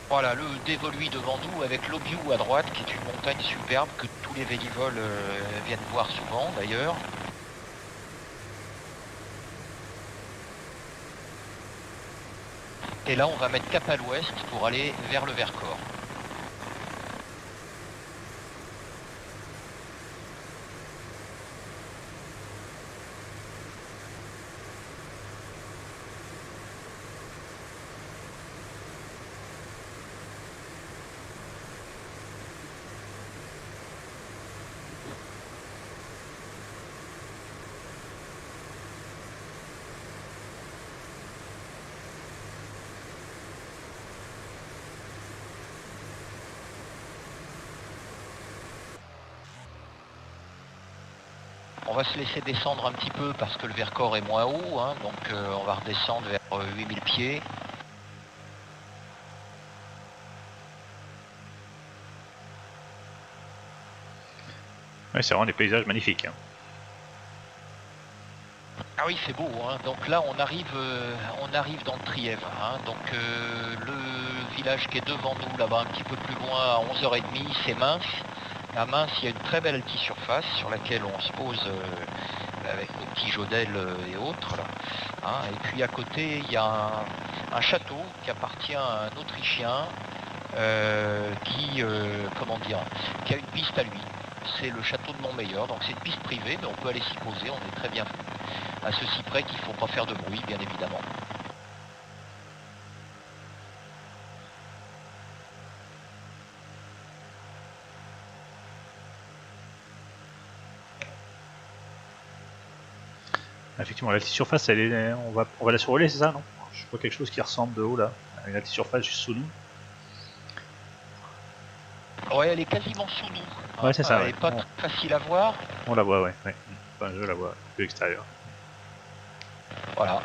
Speaker 2: Voilà, le dévoluy devant nous avec l'Obiou à droite, qui est une montagne superbe que tous les vélivoles viennent voir souvent d'ailleurs. Et là, on va mettre cap à l'ouest pour aller vers le Vercors. On va se laisser descendre un petit peu parce que le Vercors est moins haut, hein, donc on va redescendre vers 8000 pieds.
Speaker 1: Oui, c'est vraiment des paysages magnifiques. Hein.
Speaker 2: Ah oui, c'est beau, hein. Donc là on arrive dans le Trièvre, hein. Donc le village qui est devant nous, là-bas un petit peu plus loin, à 11h30, c'est Mince. À Mince, il y a une très belle altisurface sur laquelle on se pose avec nos petits jodels et autres. Là, hein. Et puis à côté, il y a un château qui appartient à un Autrichien qui a une piste à lui. C'est le château de Montmeilleur, donc c'est une piste privée, mais on peut aller s'y poser, on est très bien fait. À ceci près qu'il ne faut pas faire de bruit, bien évidemment.
Speaker 1: Effectivement, l'altisurface, on va la survoler, c'est ça, non? Je vois quelque chose qui ressemble de haut là, à une altisurface juste sous nous.
Speaker 2: Ouais, elle est quasiment sous nous.
Speaker 1: Ouais, c'est ça.
Speaker 2: Elle
Speaker 1: Ouais.
Speaker 2: n'est pas très facile à voir.
Speaker 1: On la voit, ouais. Enfin, je la vois de l'extérieur.
Speaker 2: Voilà.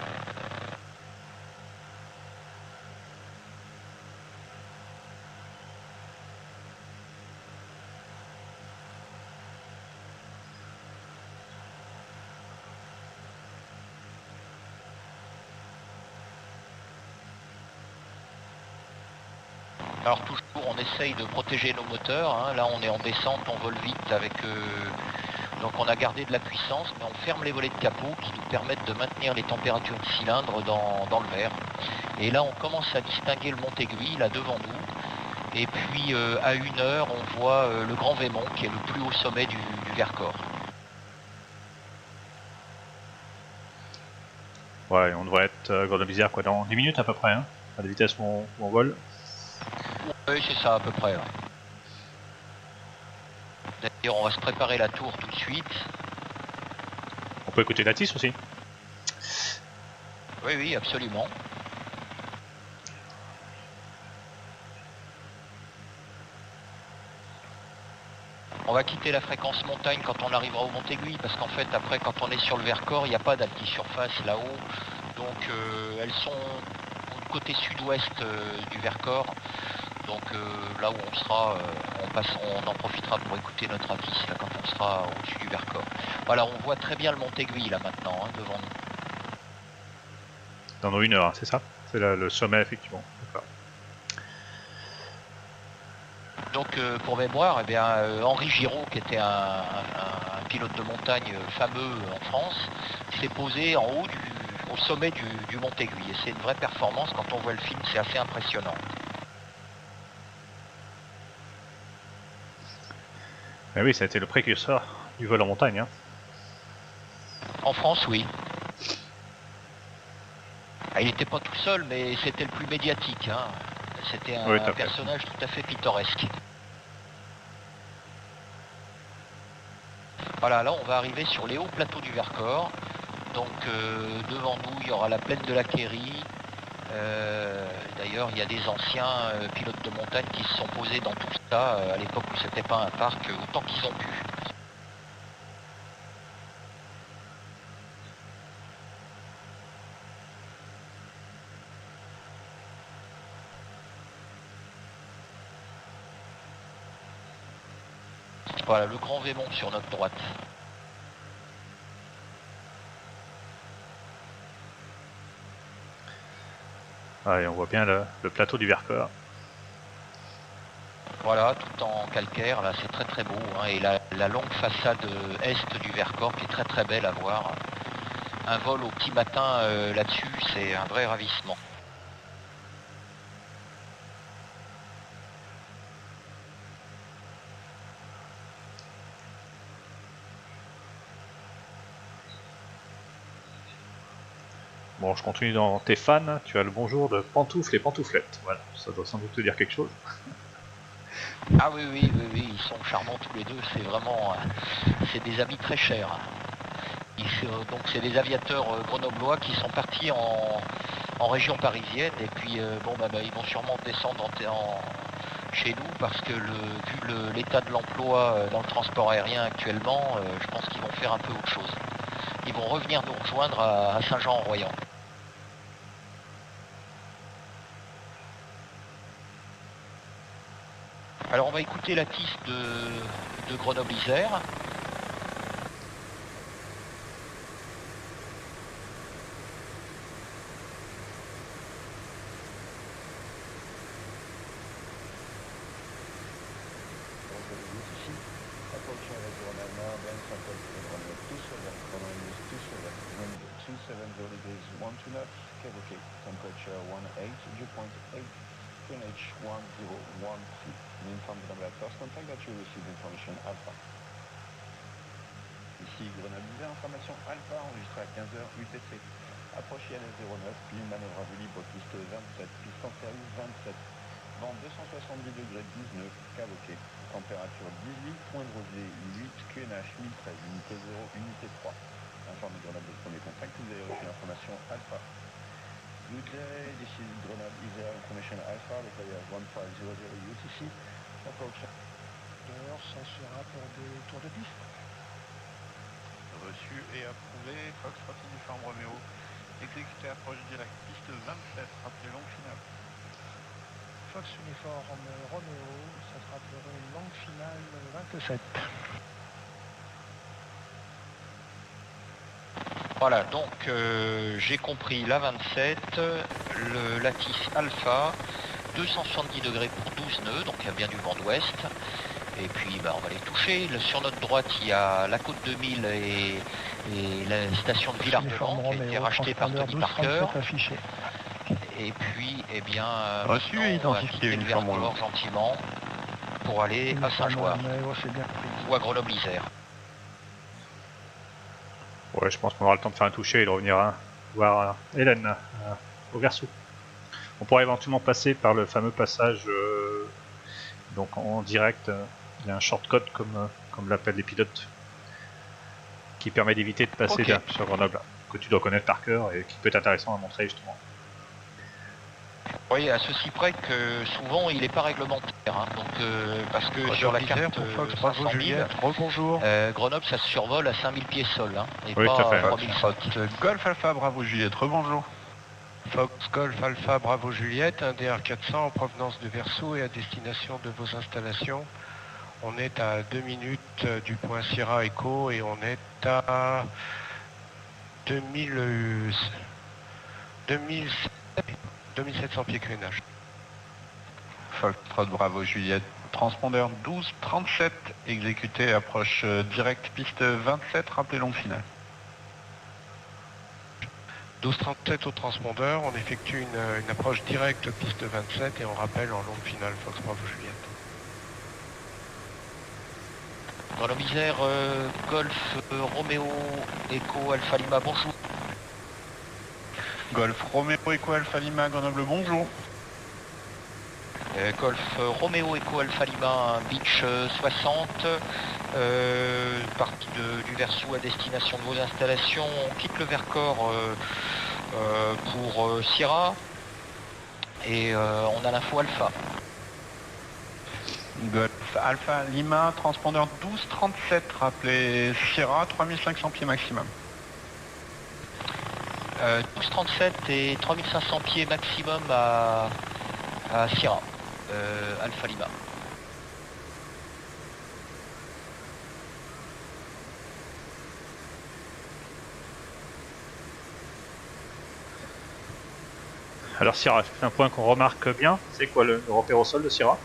Speaker 2: Alors toujours, on essaye de protéger nos moteurs. Hein. Là, on est en descente, on vole vite avec... Donc on a gardé de la puissance, mais on ferme les volets de capot qui nous permettent de maintenir les températures du cylindre dans le verre. Et là, on commence à distinguer le Mont-Aiguille, là devant nous. Et puis à 1 heure, on voit le Grand Vémont, qui est le plus haut sommet du Vercors.
Speaker 1: Ouais, on devrait être Grenoble-Isère quoi, dans 10 minutes à peu près, hein, à la vitesse où on vole.
Speaker 2: Oui, c'est ça à peu près. Ouais. D'ailleurs, on va se préparer la tour tout de suite.
Speaker 1: On peut écouter Natis aussi.
Speaker 2: Oui, oui, absolument. On va quitter la fréquence montagne quand on arrivera au Mont-Aiguille, parce qu'en fait, après, quand on est sur le Vercors, il n'y a pas d'altisurface là-haut. Donc, elles sont du côté sud-ouest du Vercors. Donc, là où on sera, on en profitera pour écouter notre avis, là, quand on sera au-dessus du Vercors. Voilà, on voit très bien le Mont-Aiguille, là, maintenant, hein, devant nous.
Speaker 1: Dans 1 heure, hein, c'est ça? C'est le sommet, effectivement.
Speaker 2: Donc pour mémoire, eh bien, Henri Giraud, qui était un pilote de montagne fameux en France, s'est posé en haut au sommet du Mont-Aiguille. Et c'est une vraie performance, quand on voit le film, c'est assez impressionnant.
Speaker 1: Mais oui, ça a été le précurseur du vol en montagne. Hein.
Speaker 2: En France, oui. Il n'était pas tout seul, mais c'était le plus médiatique. Hein. C'était un personnage tout à fait pittoresque. Voilà, là on va arriver sur les hauts plateaux du Vercors. Donc devant nous, il y aura la plaine de la Quérie. D'ailleurs, il y a des anciens pilotes de montagne qui se sont posés dans tout ça, à l'époque où c'était pas un parc, autant qu'ils ont pu. Voilà, le Grand Vémont sur notre droite.
Speaker 1: Ah, et on voit bien le plateau du Vercors.
Speaker 2: Voilà, tout en calcaire, là c'est très très beau. Hein, et la longue façade est du Vercors qui est très très belle à voir. Un vol au petit matin là-dessus, c'est un vrai ravissement.
Speaker 1: Bon, je continue dans tes fans. Tu as le bonjour de Pantoufle et Pantouflette. Voilà, ça doit sans doute te dire quelque chose.
Speaker 2: Ah oui, oui, oui, oui, ils sont charmants tous les deux. C'est vraiment, c'est des amis très chers. Donc c'est des aviateurs grenoblois qui sont partis en région parisienne et puis ils vont sûrement descendre chez nous parce que vu l'état de l'emploi dans le transport aérien actuellement, je pense qu'ils vont faire un peu autre chose. Ils vont revenir nous rejoindre à Saint-Jean-en-Royan. Alors on va écouter la piste de Grenoble-Isère.
Speaker 8: Ici Grenoble-Isère, information Alpha enregistrée à 15h UTC. Approche ILS 09, ligne manœuvrable libre, piste 27, piste en service 27. Vent 270 degrés 19, cap OK. Température 18, point de rosée 8, QNH 1013, unité 0, unité 3. Informé Grenoble de premier contact, vous avez reçu l'information Alpha. Good day, this is Grenoble Isère, information Alpha, the player 1500 UTC. Approach
Speaker 4: D'ailleurs, ça sera pour des tours de piste.
Speaker 8: Reçu et approuvé. Fox Uniforme Roméo. Exécuté approche directe. Piste 27. Rappelez longue finale.
Speaker 4: Fox Uniforme Roméo, ça sera pour une longue finale 27.
Speaker 2: Voilà, donc j'ai compris la 27, le Lattice Alpha, 270 degrés pour 12 nœuds, donc il y a bien du vent d'ouest. Et puis on va les toucher. Sur notre droite, il y a la côte 2000 et la station de Villard-de-Lans qui a été rachetée par Tony Parker. Et puis,
Speaker 8: reçu et identifié uniforme
Speaker 2: Vercors gentiment pour aller à Saint-Joire ou à Grenoble-Isère.
Speaker 1: Ouais, je pense qu'on aura le temps de faire un toucher et de revenir voir Hélène au Verseau. On pourra éventuellement passer par le fameux passage donc en direct. Il y a un shortcut comme l'appellent les pilotes qui permet d'éviter de passer sur Grenoble, que tu dois connaître par cœur et qui peut être intéressant à montrer justement.
Speaker 2: Oui, à ceci près que souvent il n'est pas réglementaire, hein, donc, parce que sur la carte
Speaker 8: pour Fox, Bravo Juliette, rebonjour.
Speaker 2: Grenoble ça se survole à 5000 pieds sol, hein, et
Speaker 1: oui,
Speaker 2: pas à
Speaker 8: 3005. Golf Alpha Bravo Juliette, rebonjour.
Speaker 5: Fox Golf Alpha Bravo Juliette, un DR400 en provenance de Versailles et à destination de vos installations. On est à 2 minutes du point Sierra Echo et on est à 2700 pieds crénage.
Speaker 8: Foxtrot Bravo Juliette, transpondeur 1237, exécuté, approche directe, piste 27, rappelez longue finale.
Speaker 5: 1237 au transpondeur, on effectue une approche directe piste 27 et on rappelle en longue finale Fox Bravo Juliette.
Speaker 2: Grenoble-Isère, Golf Roméo Echo Alpha Lima, bonjour.
Speaker 8: Golf Roméo Echo Alpha Lima, Grenoble, bonjour.
Speaker 2: Golf Roméo Echo Alpha Lima, Beach 60, partie du Verseau à destination de vos installations. On quitte le Vercors pour Sierra et on a l'info Alpha.
Speaker 8: Golf Alpha Lima, transpondeur 1237, rappelez Sierra, 3500 pieds maximum.
Speaker 2: 1237 et 3500 pieds maximum à Sierra, Alpha Lima.
Speaker 1: Alors Sierra, c'est un point qu'on remarque bien, c'est quoi le repère au sol de Sierra?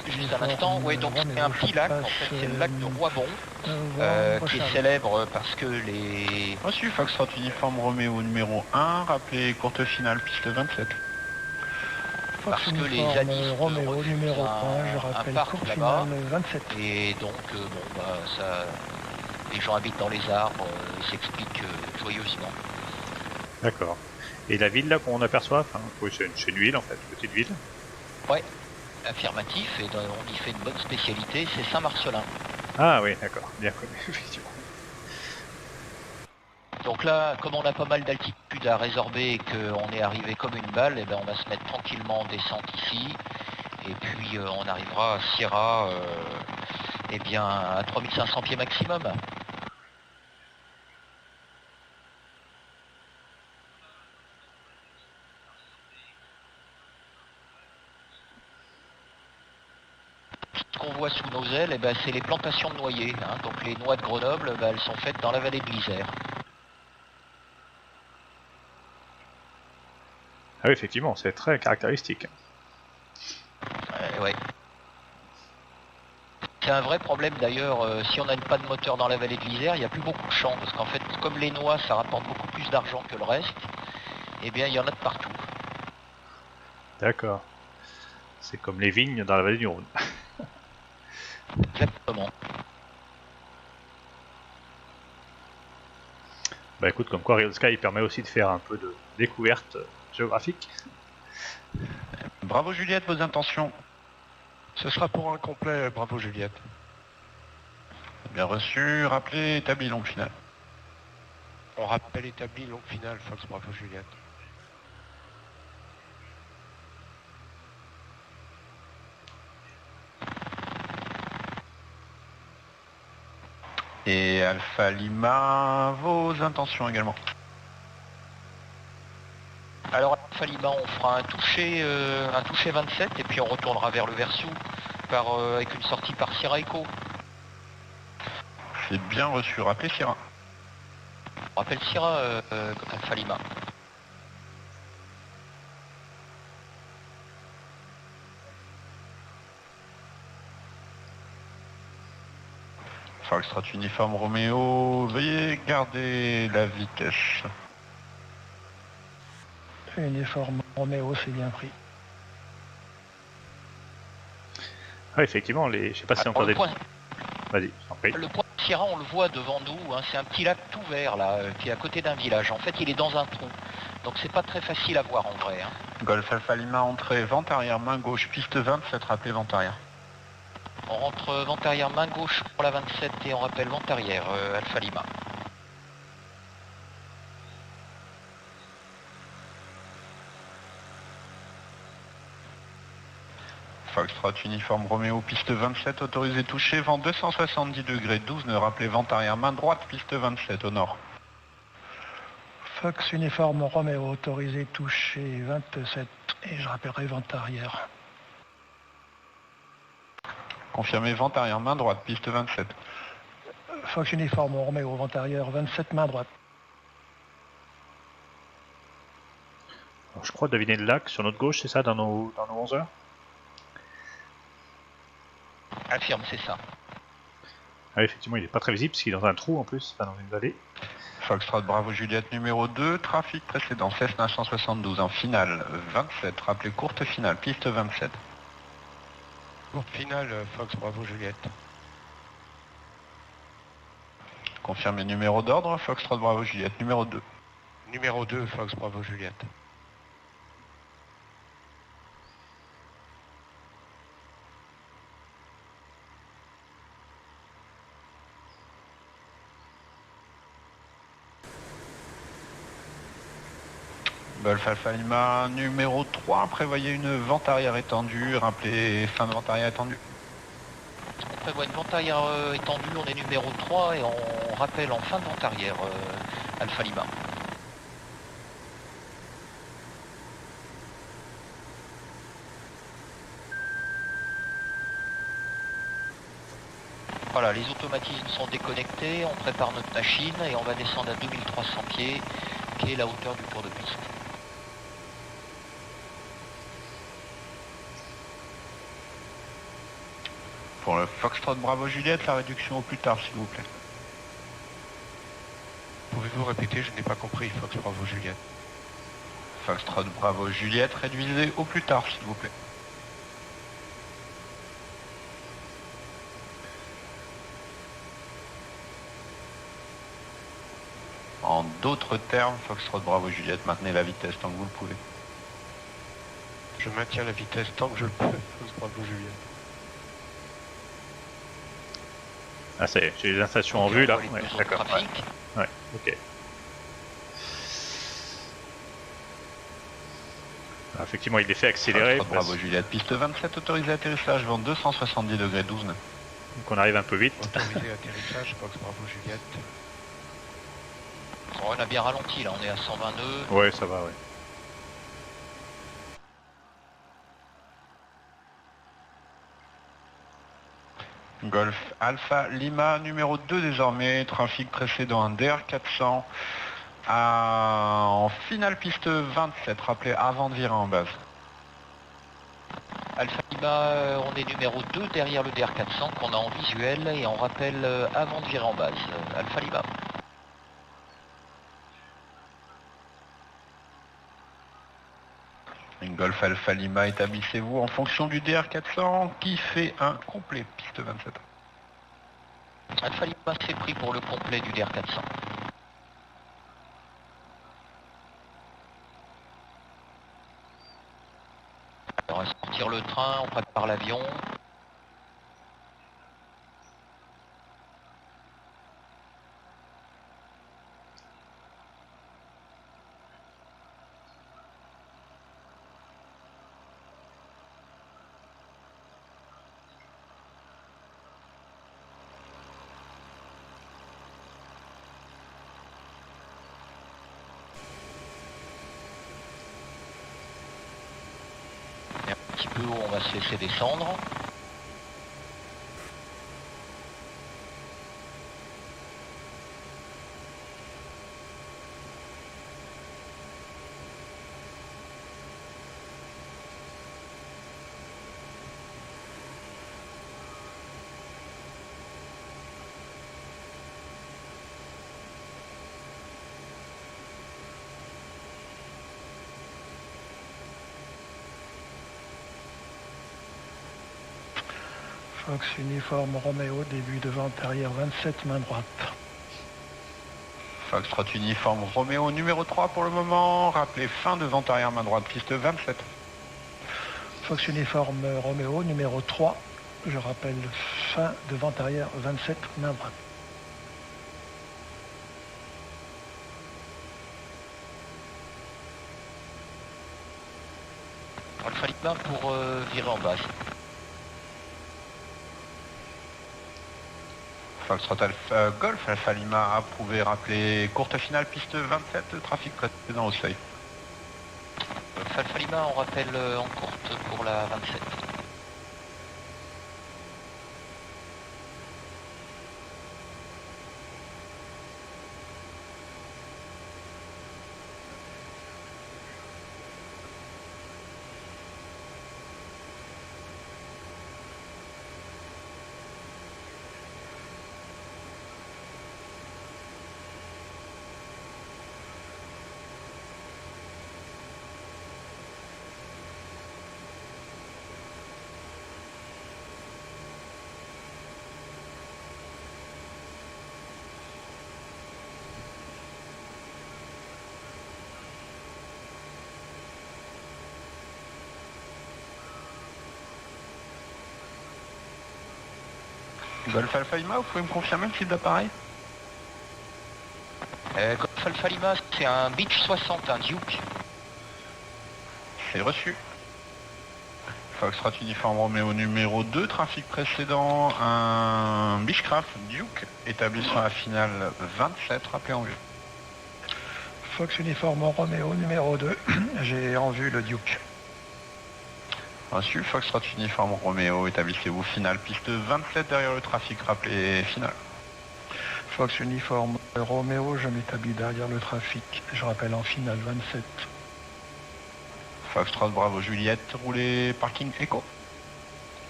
Speaker 2: Juste un instant, oui, donc c'est un petit lac, en fait c'est le lac de Roibon, qui est célèbre parce que les...
Speaker 8: Reçu, Foxtrot Uniforme Roméo numéro 1, rappelez courte finale, piste 27.
Speaker 2: Parce que les anis
Speaker 4: Roméo numéro 1, je rappelle courte finale 27.
Speaker 2: Et donc, ça, les gens habitent dans les arbres, ils s'expliquent joyeusement.
Speaker 1: D'accord. Et la ville là qu'on aperçoit, oui, c'est une ville en fait, une petite ville.
Speaker 2: Ouais. Affirmatif, et on y fait une bonne spécialité, c'est Saint-Marcelin.
Speaker 1: Ah oui, d'accord, bien connu, effectivement.
Speaker 2: Donc là, comme on a pas mal d'altitude à résorber et qu'on est arrivé comme une balle, et on va se mettre tranquillement en descente ici, et puis on arrivera à Sierra à 3500 pieds maximum. Ce qu'on voit sous nos ailes, c'est les plantations de noyers. Hein. Donc les noix de Grenoble, elles sont faites dans la vallée de l'Isère.
Speaker 1: Ah oui, effectivement, c'est très caractéristique.
Speaker 2: Ouais. C'est un vrai problème d'ailleurs, si on n'a pas de moteur dans la vallée de l'Isère, il n'y a plus beaucoup de champs, parce qu'en fait, comme les noix, ça rapporte beaucoup plus d'argent que le reste, il y en a de partout.
Speaker 1: D'accord. C'est comme les vignes dans la vallée du Rhône.
Speaker 2: Exactement.
Speaker 1: Bah écoute, comme quoi Real Sky permet aussi de faire un peu de découverte géographique.
Speaker 8: Bravo Juliette, vos intentions.
Speaker 5: Ce sera pour un complet Bravo Juliette.
Speaker 8: Bien reçu, rappelez, établi longue finale.
Speaker 5: On rappelle établi, longue finale, Fox Bravo Juliette.
Speaker 8: Et Alpha Lima, vos intentions également.
Speaker 2: Alors Alpha Lima, on fera un toucher 27 et puis on retournera vers le Versou avec une sortie par Sierra Echo.
Speaker 8: C'est bien reçu, rappelez Sierra.
Speaker 2: On rappelle Sierra Alpha Lima.
Speaker 8: Foxtrot uniforme Roméo, veuillez garder la vitesse.
Speaker 4: Uniforme Roméo, c'est bien pris.
Speaker 1: Ah, effectivement, je sais pas si encore des...
Speaker 2: point,
Speaker 1: Vas-y, je t'en prie.
Speaker 2: le point de Sierra, on le voit devant nous, hein, c'est un petit lac tout vert là, qui est à côté d'un village. En fait, il est dans un trou, donc c'est pas très facile à voir en vrai. Hein.
Speaker 8: Golf Alpha Lima, entrée, vente arrière, main gauche, piste 27, rappelez vente arrière.
Speaker 2: On rentre vente arrière main gauche pour la 27 et on rappelle vente arrière Alpha Lima.
Speaker 8: Foxtrot uniforme Roméo, piste 27, autorisé toucher, vent 270 degrés 12 nœuds, rappelez vente arrière, main droite, piste 27 au nord.
Speaker 4: Fox uniforme Roméo, autorisé toucher 27 et je rappellerai vente arrière.
Speaker 8: Confirmé vente arrière, main droite, piste 27.
Speaker 4: Fox uniforme Roméo, vente arrière 27, main droite.
Speaker 1: Alors, je crois deviner le lac sur notre gauche, c'est ça, dans nos 11 heures?
Speaker 2: Affirme, c'est ça.
Speaker 1: Ah, effectivement, il est pas très visible parce qu'il est dans un trou en plus, pas dans une vallée.
Speaker 8: Foxtrot Bravo Juliette numéro 2, trafic précédent, Cessna 172 en finale 27, rappelez courte finale, piste 27.
Speaker 5: Courte finale, Fox Bravo Juliette.
Speaker 8: Confirmé numéro d'ordre, Foxtrot Bravo Juliette numéro 2.
Speaker 5: Numéro 2, Fox Bravo Juliette.
Speaker 8: Golf Alpha Lima numéro 3, prévoyez une vente arrière étendue, rappelez fin de vente arrière étendue.
Speaker 2: On prévoit une vente arrière étendue, on est numéro 3 et on rappelle en fin de vente arrière Alpha Lima. Voilà, les automatismes sont déconnectés, on prépare notre machine et on va descendre à 2300 pieds, qui est la hauteur du tour de piste.
Speaker 8: Pour le Foxtrot Bravo Juliette, la réduction au plus tard s'il vous plaît.
Speaker 5: Pouvez-vous répéter, je n'ai pas compris, Fox Bravo Juliette.
Speaker 8: Foxtrot Bravo Juliette, réduisez au plus tard s'il vous plaît. En d'autres termes, Foxtrot Bravo Juliette, maintenez la vitesse tant que vous le pouvez.
Speaker 5: Je maintiens la vitesse tant que je le peux, Fox Bravo Juliette.
Speaker 1: Ah, ça y est, j'ai les installations en vue là.
Speaker 2: Les
Speaker 1: Ouais,
Speaker 2: deux autres
Speaker 1: d'accord.
Speaker 2: trafics.
Speaker 1: Ouais, ok. Alors, effectivement, il est fait accélérer.
Speaker 8: Foxtrot Bravo Juliette, piste 27, autorisé atterrissage, vent 270 degrés 12 nœuds.
Speaker 1: Donc on arrive un peu vite.
Speaker 5: Autorisé atterrissage, Fox Bravo Juliette.
Speaker 2: Bon, on a bien ralenti là, on est à 120 nœuds.
Speaker 1: Ouais, ça va, ouais.
Speaker 8: Golf Alpha Lima numéro 2 désormais, trafic précédent un DR400 en finale piste 27, rappelez avant de virer en base.
Speaker 2: Alpha Lima, on est numéro 2 derrière le DR400 qu'on a en visuel et on rappelle avant de virer en base. Alpha Lima.
Speaker 8: Golf Alpha Lima, établissez-vous en fonction du DR400 qui fait un complet piste 27.
Speaker 2: Alpha Lima, c'est pris pour le complet du DR400. On va sortir le train, on prépare l'avion. petit peu où on va se laisser descendre.
Speaker 4: Fox uniforme Roméo, début de vente arrière 27, main droite.
Speaker 8: Foxtrot uniforme Roméo numéro 3 pour le moment. Rappelez fin de vente arrière main droite, piste 27.
Speaker 4: Fox uniforme Roméo, numéro 3. Je rappelle fin de vente arrière 27, main droite.
Speaker 2: Alpha Lima pour virer en base.
Speaker 8: Foxtrot Golf Alpha Lima approuvé, rappelez courte finale, piste 27, trafic précédent au seuil.
Speaker 2: Alpha Lima, on rappelle en courte pour la 27.
Speaker 8: Golf Alpha Lima, vous pouvez me confirmer le type d'appareil?
Speaker 2: Golf Alpha Lima, c'est un Beach 60, un Duke.
Speaker 8: C'est reçu. Foxtrot uniforme Roméo numéro 2, trafic précédent, un Beechcraft Duke établi sur la finale 27, rappelez en vue.
Speaker 4: Fox uniforme Roméo, numéro 2. J'ai en vue le Duke.
Speaker 8: Reçu, Foxtrot uniforme Roméo, établissez-vous finale piste 27 derrière le trafic, rappelez finale.
Speaker 4: Fox uniforme Roméo, je m'établis derrière le trafic. Je rappelle en finale 27.
Speaker 8: Foxtrot Bravo Juliette, roulez parking écho.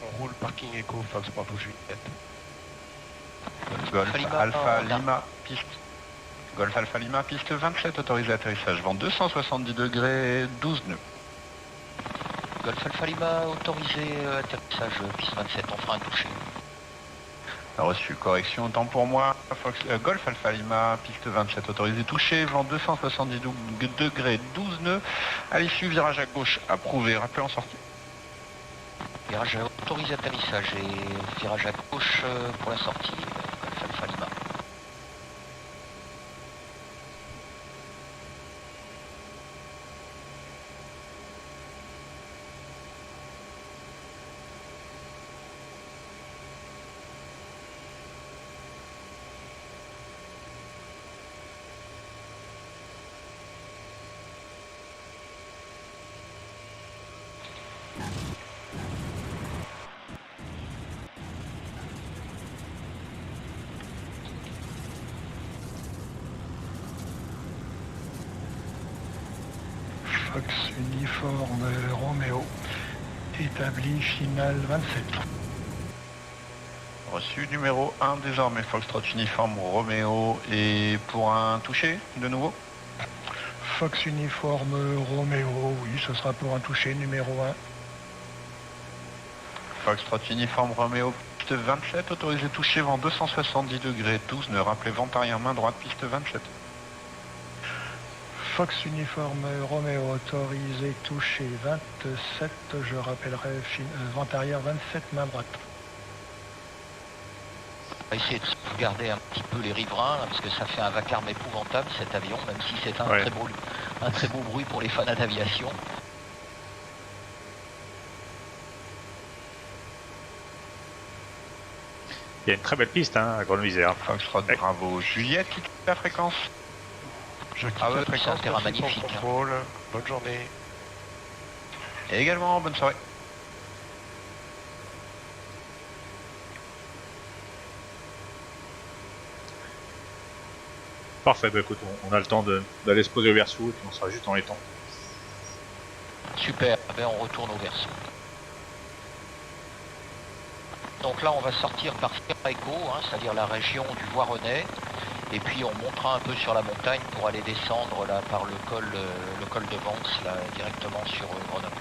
Speaker 5: On roule parking écho, Fox Bravo Juliette.
Speaker 8: Golf
Speaker 2: Lima,
Speaker 8: Alpha
Speaker 2: non,
Speaker 8: Lima, piste. Golf Alpha Lima, piste 27, autorisé atterrissage, vent 270 degrés, 12 nœuds.
Speaker 2: Golf Alpha Lima, autorisé atterrissage piste 27, on fera un toucher.
Speaker 8: Reçu, correction, temps pour moi. Golf Alpha Lima, piste 27, autorisé touché, vent 270 degrés, 12 nœuds. À l'issue, virage à gauche, approuvé, rappelez en sortie.
Speaker 2: Virage autorisé atterrissage et virage à gauche pour la sortie, Golf Alpha Lima.
Speaker 4: Fox uniforme Roméo, établi finale 27.
Speaker 8: Reçu, numéro 1 désormais, Foxtrot uniforme Roméo, et pour un toucher, de nouveau.
Speaker 4: Fox uniforme Roméo, oui, ce sera pour un toucher numéro 1.
Speaker 8: Foxtrot uniforme Roméo, piste 27, autorisé toucher, vent 270 degrés, 12 nœuds, rappelez vent arrière main droite, piste 27.
Speaker 4: Fox uniforme Roméo, autorisé toucher 27, je rappellerai vent arrière 27, main droite.
Speaker 2: On va essayer de sauvegarder un petit peu les riverains, là, parce que ça fait un vacarme épouvantable cet avion, même si c'est un très beau bruit pour les fans d'aviation.
Speaker 1: Il y a une très belle piste hein, à Grenoble-Isère.
Speaker 8: Foxtrot Bravo Juliette, quitte la fréquence.
Speaker 5: Je quitte
Speaker 8: Ah ouais,
Speaker 5: la fréquence,
Speaker 2: c'est un terrain
Speaker 5: merci pour le
Speaker 2: magnifique, hein.
Speaker 5: contrôle. Bonne journée.
Speaker 8: Et également, bonne soirée.
Speaker 1: Parfait, bah écoute, on a le temps d'aller se poser au Verso et puis on sera juste dans les temps.
Speaker 2: Super, ben on retourne au Verso. Donc là on va sortir par Sierra-Echo, c'est-à-dire la région du Voironnais, et puis on montera un peu sur la montagne pour aller descendre là par le col de Vence, là directement sur Grenoble.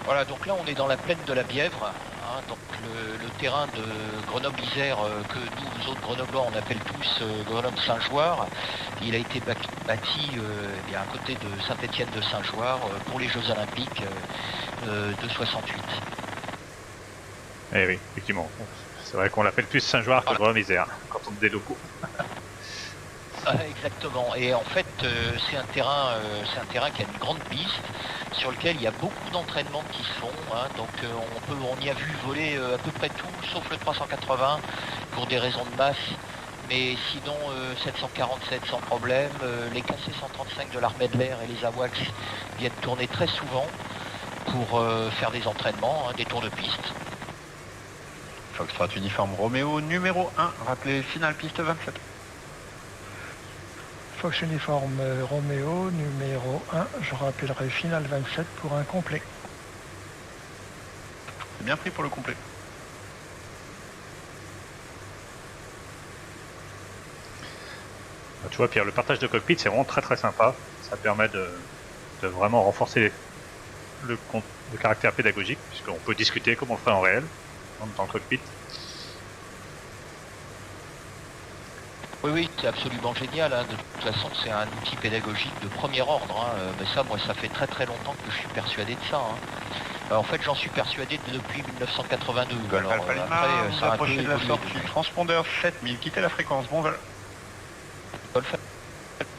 Speaker 2: Voilà, donc là on est dans la plaine de la Bièvre, donc le terrain de Grenoble-Isère que nous autres Grenoblois on appelle tous Grenoble-Saint-Jouard, il a été bâti à côté de Saint-Étienne de Saint-Jouard pour les Jeux Olympiques de 68.
Speaker 1: Eh oui, effectivement. C'est vrai qu'on l'appelle plus Saint-Jouard que Grenoble-Isère quand on met des locaux.
Speaker 2: Exactement, et en fait c'est un terrain qui a une grande piste sur lequel il y a beaucoup d'entraînements qui se font, donc on y a vu voler à peu près tout sauf le 380 pour des raisons de masse, mais sinon 747 sans problème, les KC-135 de l'armée de l'air et les AWACS viennent tourner très souvent pour faire des entraînements, des tours de piste.
Speaker 8: Foxtrot uniforme Roméo numéro 1, rappelez finale piste 27.
Speaker 4: Fox uniforme Roméo, numéro 1, je rappellerai finale 27 pour un complet.
Speaker 8: C'est bien pris pour le complet.
Speaker 1: Tu vois Pierre, le partage de cockpit c'est vraiment très très sympa. Ça permet de vraiment renforcer le caractère pédagogique, puisqu'on peut discuter comme on le ferait en réel, dans le cockpit.
Speaker 2: Oui, c'est absolument génial. De toute façon, c'est un outil pédagogique de premier ordre. Mais ça, moi, ça fait très très longtemps que je suis persuadé de ça. En fait, j'en suis persuadé depuis 1982.
Speaker 8: Golf Alpha Lima, vous approchez de la sortie. Transpondeur 7000, quittez la fréquence, bon vol.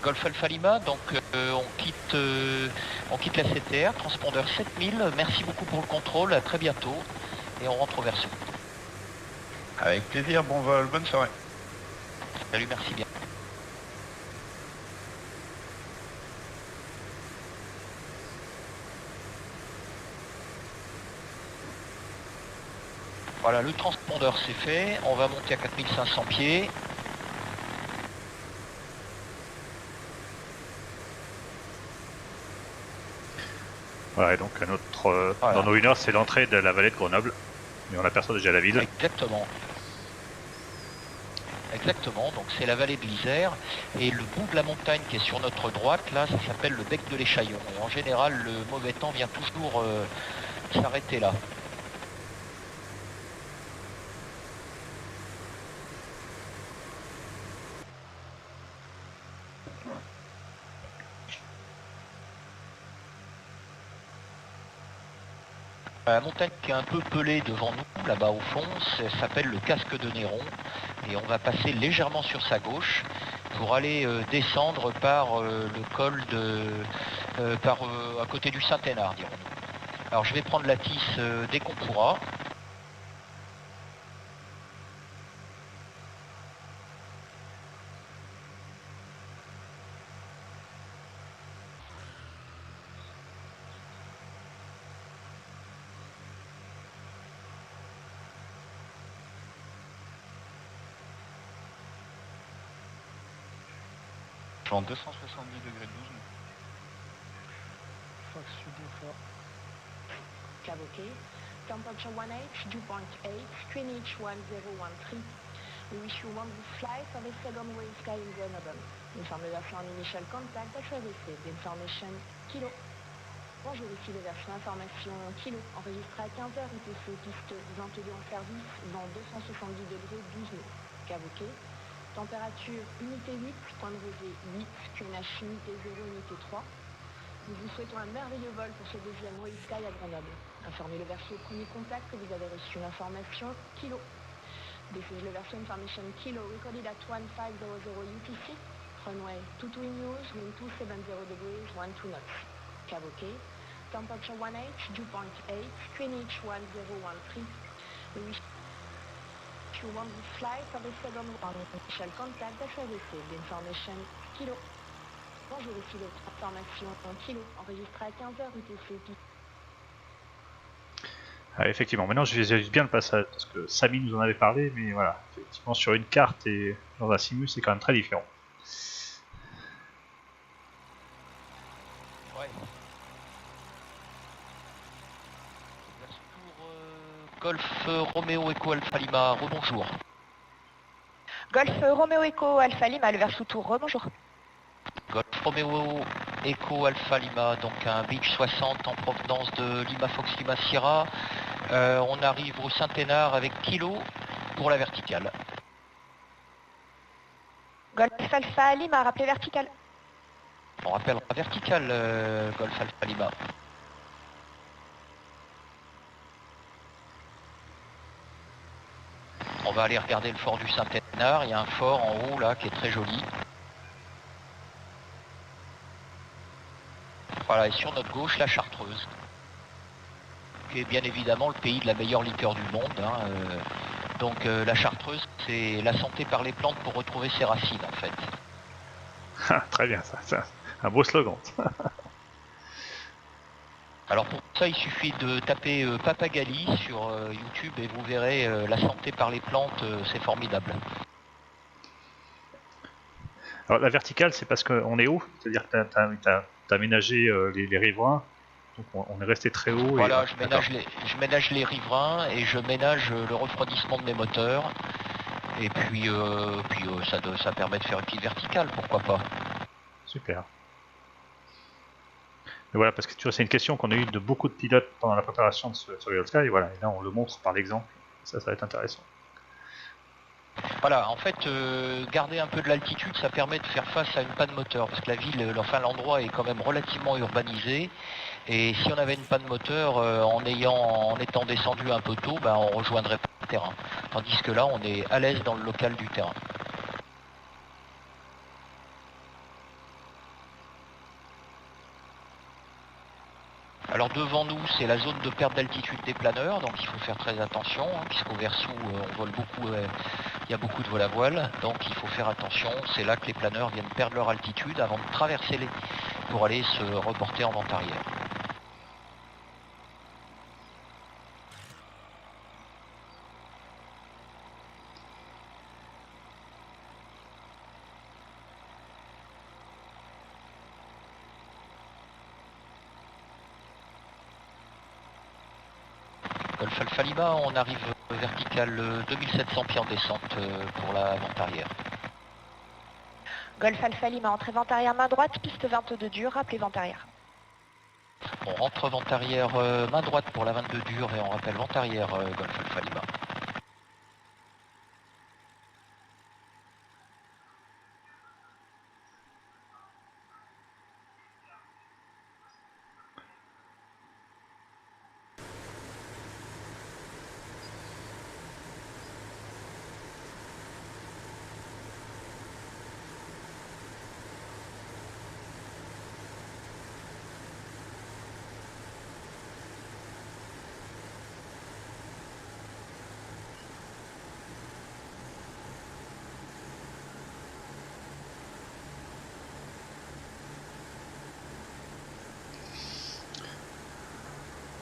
Speaker 2: Golf Alpha Lima, donc on quitte la CTR, transpondeur 7000. Merci beaucoup pour le contrôle, à très bientôt. Et on rentre au Verso.
Speaker 8: Avec plaisir, bon vol, bonne soirée.
Speaker 2: Salut, merci bien. Voilà, le transpondeur c'est fait, on va monter à 4500 pieds.
Speaker 1: Voilà, et donc dans nos 1 heure c'est l'entrée de la vallée de Grenoble, mais on aperçoit déjà la ville.
Speaker 2: Exactement, donc c'est la vallée de l'Isère, et le bout de la montagne qui est sur notre droite, là, ça s'appelle le bec de l'Échaillon. Et en général, le mauvais temps vient toujours s'arrêter là. La montagne qui est un peu pelée devant nous, là-bas au fond, ça s'appelle le casque de Néron. Et on va passer légèrement sur sa gauche pour aller descendre par le col à côté du Saint-Hénard, dirons-nous. Alors je vais prendre la tisse dès qu'on pourra.
Speaker 8: En 270 degrés 12.
Speaker 4: Fox uniforme.
Speaker 3: Cab OK. Temperature 18, dew point 8, Greenwich 1013. We wish you wonderful flight of a second Royal Sky in Grenoble. Information on initial contact that was received. Information Kilo. Bonjour, ici les versions information Kilo, enregistré à 15h UTC, piste 22 en service, vent 270 degrés 12 nœuds. Cavoquet, température unité 8, point de rosée 8, QNH unité 0, unité 3. Nous vous souhaitons un merveilleux vol pour ce deuxième Royal Sky à Grenoble. Informez le verso au premier contact que vous avez reçu l'information Kilo. This is le verso information Kilo, recorded at 1500 UTC. Runway 22 in use, wind 270 degrees, 12 knots. Cavoquet, temperature 18, dew point 8, QNH 1013. We wish you wonderful flight of a second initial contact that was received. Information Kilo. Bonjour, ici les informations Kilo, enregistré à 15h UTC.
Speaker 1: Ah, effectivement, maintenant je visualise bien le passage, parce que Samy nous en avait parlé, mais voilà, effectivement sur une carte et dans un simu c'est quand même très différent.
Speaker 2: Ouais. Golf Romeo Echo Alpha Lima, rebonjour.
Speaker 6: Golf Romeo Echo Alpha Lima, le verso tour, rebonjour.
Speaker 2: Golf Romeo Echo Alpha Lima, donc un Beach 60 en provenance de Lima Fox Lima Sierra. On arrive au Saint-Hénard avec Kilo pour la verticale.
Speaker 6: Golf Alpha Lima, rappelez vertical.
Speaker 2: On rappelle la verticale, Golf Alpha Lima. On va aller regarder le fort du Saint-Hénard. Il y a un fort en haut là qui est très joli. Voilà, et sur notre gauche, la Chartreuse, qui est bien évidemment le pays de la meilleure liqueur du monde. Hein. Donc la Chartreuse, c'est la santé par les plantes pour retrouver ses racines en fait.
Speaker 1: Très bien, ça, un beau slogan.
Speaker 2: Alors pour ça, il suffit de taper Papagali sur YouTube et vous verrez la santé par les plantes, c'est formidable.
Speaker 1: Alors la verticale, c'est parce qu'on est haut, c'est-à-dire que t'as aménagé les riverains, donc on est resté très haut.
Speaker 2: Voilà,
Speaker 1: et...
Speaker 2: je ménage les riverains et je ménage le refroidissement de mes moteurs. Et puis, ça permet de faire une petite verticale, pourquoi pas.
Speaker 1: Super. Mais voilà, parce que tu vois, c'est une question qu'on a eue de beaucoup de pilotes pendant la préparation de ce Royal Sky, voilà, et là on le montre par l'exemple, ça va être intéressant.
Speaker 2: Voilà, en fait, garder un peu de l'altitude, ça permet de faire face à une panne moteur, parce que la ville, enfin l'endroit est quand même relativement urbanisé, et si on avait une panne moteur, en étant descendu un peu tôt, ben, on rejoindrait pas le terrain. Tandis que là, on est à l'aise dans le local du terrain. Alors devant nous, c'est la zone de perte d'altitude des planeurs, donc il faut faire très attention, hein, puisqu'au Versou, on vole beaucoup, il y a beaucoup de vol à voile, donc il faut faire attention. C'est là que les planeurs viennent perdre leur altitude avant de traverser pour aller se reporter en vente arrière. Golf Alpha Lima, on arrive vertical 2700 pieds en descente pour la vente arrière.
Speaker 6: Golf Alpha Lima, entrée vente arrière main droite, piste 22 dure, rappelez vente arrière.
Speaker 2: On rentre vente arrière main droite pour la 22 dure et on rappelle vente arrière Golf Alpha Lima.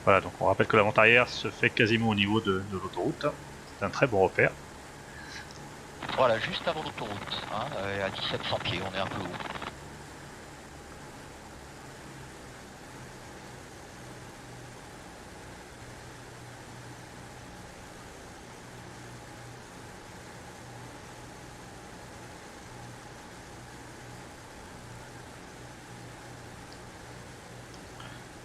Speaker 1: Voilà, donc on rappelle que la vente arrière se fait quasiment au niveau de l'autoroute, c'est un très bon repère.
Speaker 2: Voilà, juste avant l'autoroute, hein, à 1700 pieds, on est un peu haut.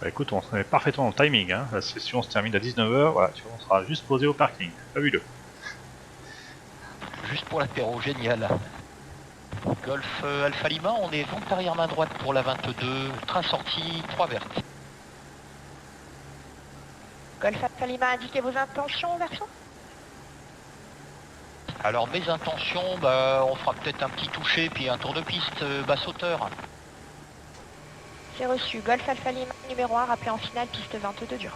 Speaker 1: Bah écoute, on est parfaitement dans le timing, hein. La session se termine à 19h, voilà, tu vois, on sera juste posé au parking, fabuleux.
Speaker 2: Juste pour l'apéro, génial. Golf Alpha Lima, on est vente arrière main droite pour la 22, train sorti, 3 vertes.
Speaker 6: Golf Alpha Lima, indiquez vos intentions, version.
Speaker 2: Alors mes intentions, bah, on fera peut-être un petit toucher puis un tour de piste basse hauteur.
Speaker 6: C'est reçu. Golf Alpha Lima, numéro 1, rappelé en finale, piste 22 dur.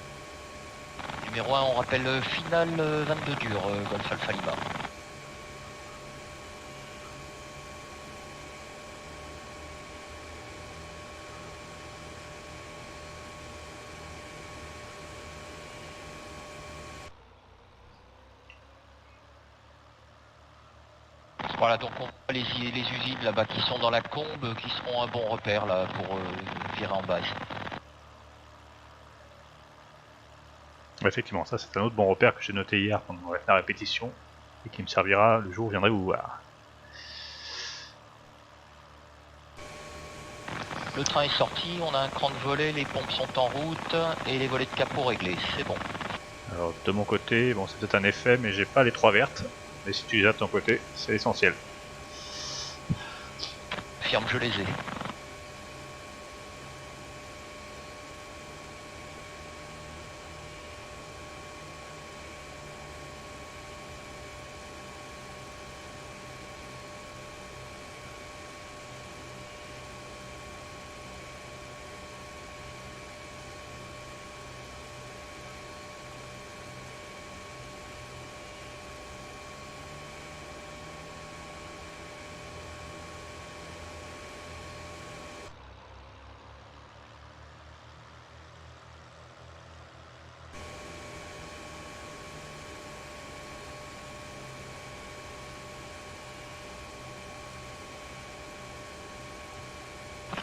Speaker 2: Numéro 1, on rappelle finale 22 dur, Golf Alpha Lima. Voilà, donc on voit les usines là-bas qui sont dans la combe, qui seront un bon repère là pour virer en base.
Speaker 1: Effectivement, ça c'est un autre bon repère que j'ai noté hier quand on aurait fait la répétition et qui me servira le jour où je viendrai vous voir.
Speaker 2: Le train est sorti, on a un cran de volet, les pompes sont en route et les volets de capot réglés, c'est bon.
Speaker 1: Alors de mon côté, bon c'est peut-être un effet mais j'ai pas les 3 vertes, mais si tu les as de ton côté, c'est essentiel.
Speaker 2: Firme, je les ai.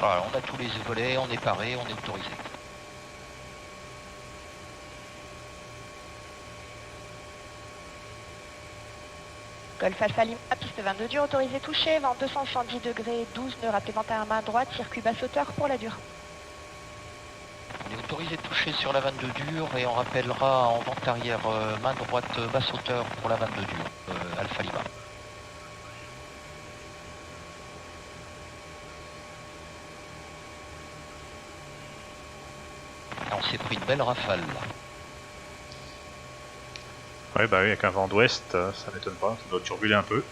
Speaker 2: Voilà, on a tous les volets, on est paré, on est autorisé.
Speaker 6: Golf Alpha Lima, piste 22 dur, autorisé touché, vent 270 degrés, 12 nœuds, rappelé vent à main droite, circuit basse hauteur pour la dure.
Speaker 2: On est autorisé de toucher sur la 22 dure et on rappellera en vente arrière main droite basse hauteur pour la 22 dure, Alpha Lima. Et on s'est pris une belle rafale là.
Speaker 1: Ouais bah oui, avec un vent d'ouest, ça m'étonne pas, ça doit turbuler un peu.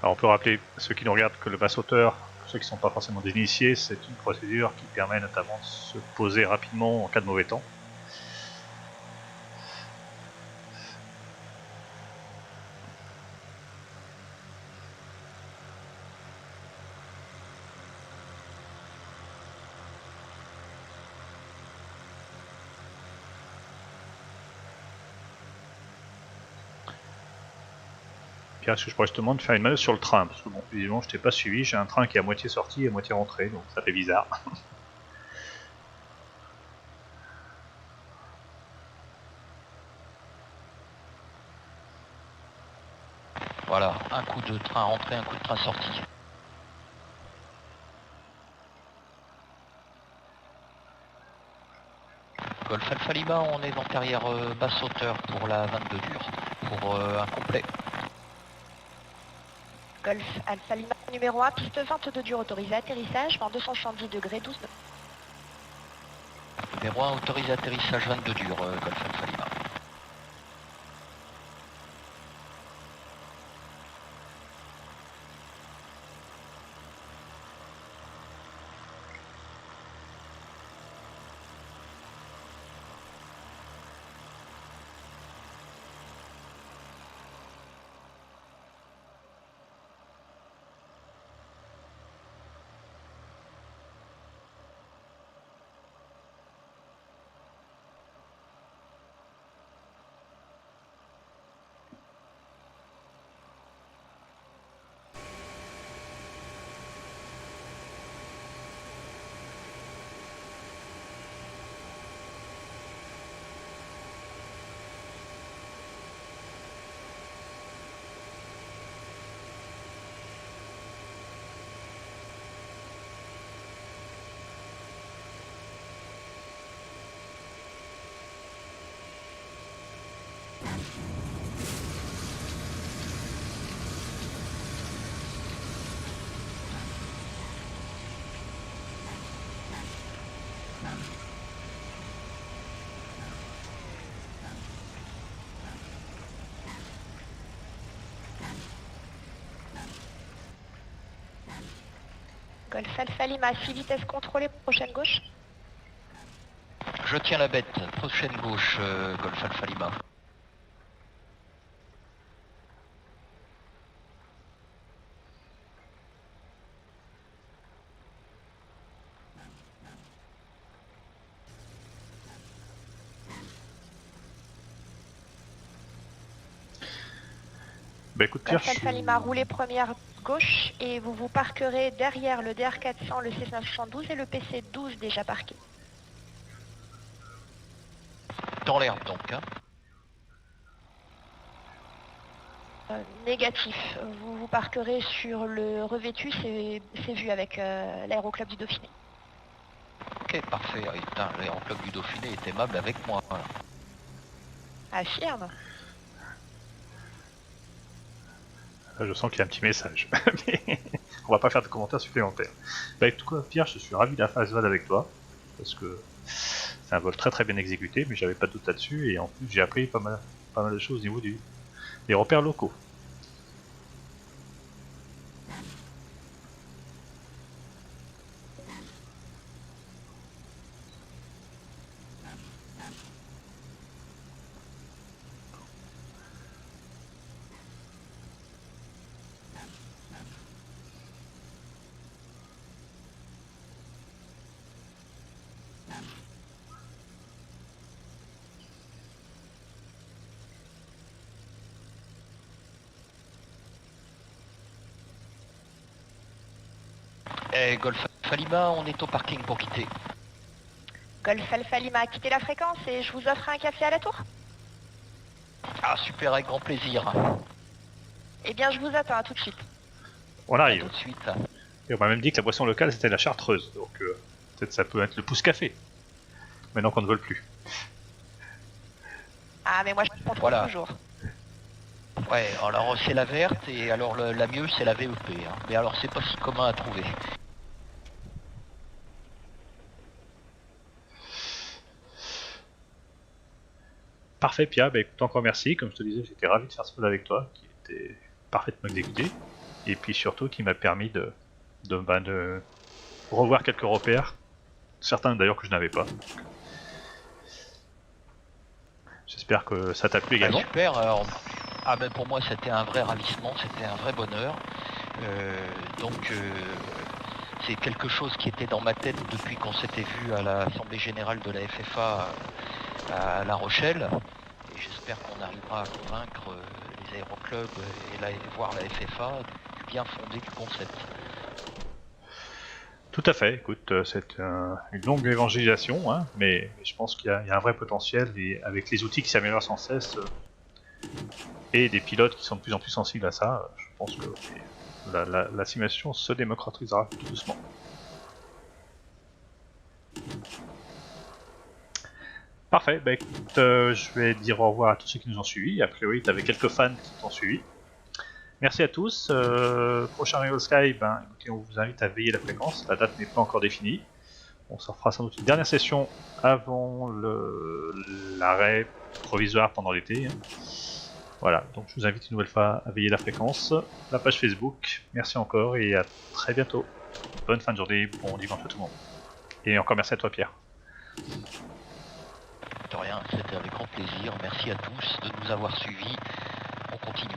Speaker 1: Alors on peut rappeler à ceux qui nous regardent que le basse hauteur, pour ceux qui ne sont pas forcément des initiés, c'est une procédure qui permet notamment de se poser rapidement en cas de mauvais temps. Est-ce que je pourrais justement te faire une manœuvre sur le train, parce que bon, évidemment je t'ai pas suivi, j'ai un train qui est à moitié sorti et à moitié rentré, donc ça fait bizarre.
Speaker 2: Voilà, un coup de train rentré, un coup de train sorti. Golf Alpha Lima, on est vent arrière basse hauteur pour la 22 dure, pour un complet.
Speaker 6: Golf Alpha Lima, numéro 1, piste 22 dur, autorisé atterrissage, vent 270 degrés, 12 nœuds.
Speaker 2: Numéro 1, autorisé atterrissage 22 dur, Golf Alpha Lima.
Speaker 6: Golf Alpha Lima, 6 vitesses contrôlées, prochaine gauche.
Speaker 2: Je tiens la bête, prochaine gauche, Golf Alpha Lima.
Speaker 1: Bah écoute Pierre,
Speaker 6: Golf Alpha Lima, roulez première gauche et vous vous parquerez derrière le DR400, le C972 et le PC12 déjà parqué.
Speaker 2: Dans l'herbe donc, hein.
Speaker 6: Négatif, vous vous parquerez sur le revêtu, c'est vu avec l'aéroclub du Dauphiné.
Speaker 2: Ok, parfait. Ah, putain, l'aéroclub du Dauphiné est aimable avec moi.
Speaker 6: Affirme.
Speaker 1: je sens qu'il y a un petit message, mais on va pas faire de commentaires supplémentaires. Bah en tout cas Pierre, je suis ravi de la phase VAD avec toi, parce que c'est un vol très bien exécuté, mais j'avais pas de doute là-dessus, et en plus j'ai appris pas mal de choses au niveau des repères locaux.
Speaker 2: Golf Alpha Lima, on est au parking pour quitter.
Speaker 6: Golf Alpha Lima, quittez la fréquence et je vous offre un café à la tour.
Speaker 2: Ah super, avec grand plaisir.
Speaker 6: Eh bien je vous attends, à tout de suite.
Speaker 1: On
Speaker 2: À
Speaker 1: arrive.
Speaker 2: tout de suite.
Speaker 1: Et on m'a même dit que la boisson locale c'était la chartreuse, donc peut-être ça peut être le pouce café, maintenant qu'on ne vole plus.
Speaker 6: Ah mais moi je contrôle
Speaker 2: Voilà.
Speaker 6: toujours.
Speaker 2: Ouais, alors c'est la verte et alors la mieux c'est la VEP. Hein. Mais alors c'est pas si commun à trouver.
Speaker 1: Parfait Pia, bah écoute encore merci, comme je te disais j'étais ravi de faire ce vol avec toi, qui était parfaitement exécuté, et puis surtout qui m'a permis de revoir quelques repères, certains d'ailleurs que je n'avais pas. J'espère que ça t'a plu également.
Speaker 2: Ah, super, alors, ben pour moi c'était un vrai ravissement, c'était un vrai bonheur. C'est quelque chose qui était dans ma tête depuis qu'on s'était vu à l'Assemblée Générale de la FFA à La Rochelle. Et j'espère qu'on arrivera à convaincre les aéroclubs et voir la FFA du bien fondé du concept.
Speaker 1: Tout à fait, écoute, c'est une longue évangélisation, hein, mais je pense qu'il y a un vrai potentiel, et avec les outils qui s'améliorent sans cesse, et des pilotes qui sont de plus en plus sensibles à ça, je pense que la simulation se démocratisera tout doucement. Parfait, bah écoute, je vais dire au revoir à tous ceux qui nous ont suivis. A priori, tu avais quelques fans qui t'ont suivi. Merci à tous. Prochain Real Sky, ben, écoutez, on vous invite à veiller la fréquence. La date n'est pas encore définie. On s'en fera sans doute une dernière session avant l'arrêt provisoire pendant l'été. Voilà, donc je vous invite une nouvelle fois à veiller la fréquence. La page Facebook, merci encore et à très bientôt. Bonne fin de journée, bon dimanche à tout le monde. Et encore merci à toi Pierre.
Speaker 2: De rien, c'était avec grand plaisir. Merci à tous de nous avoir suivis. On continue.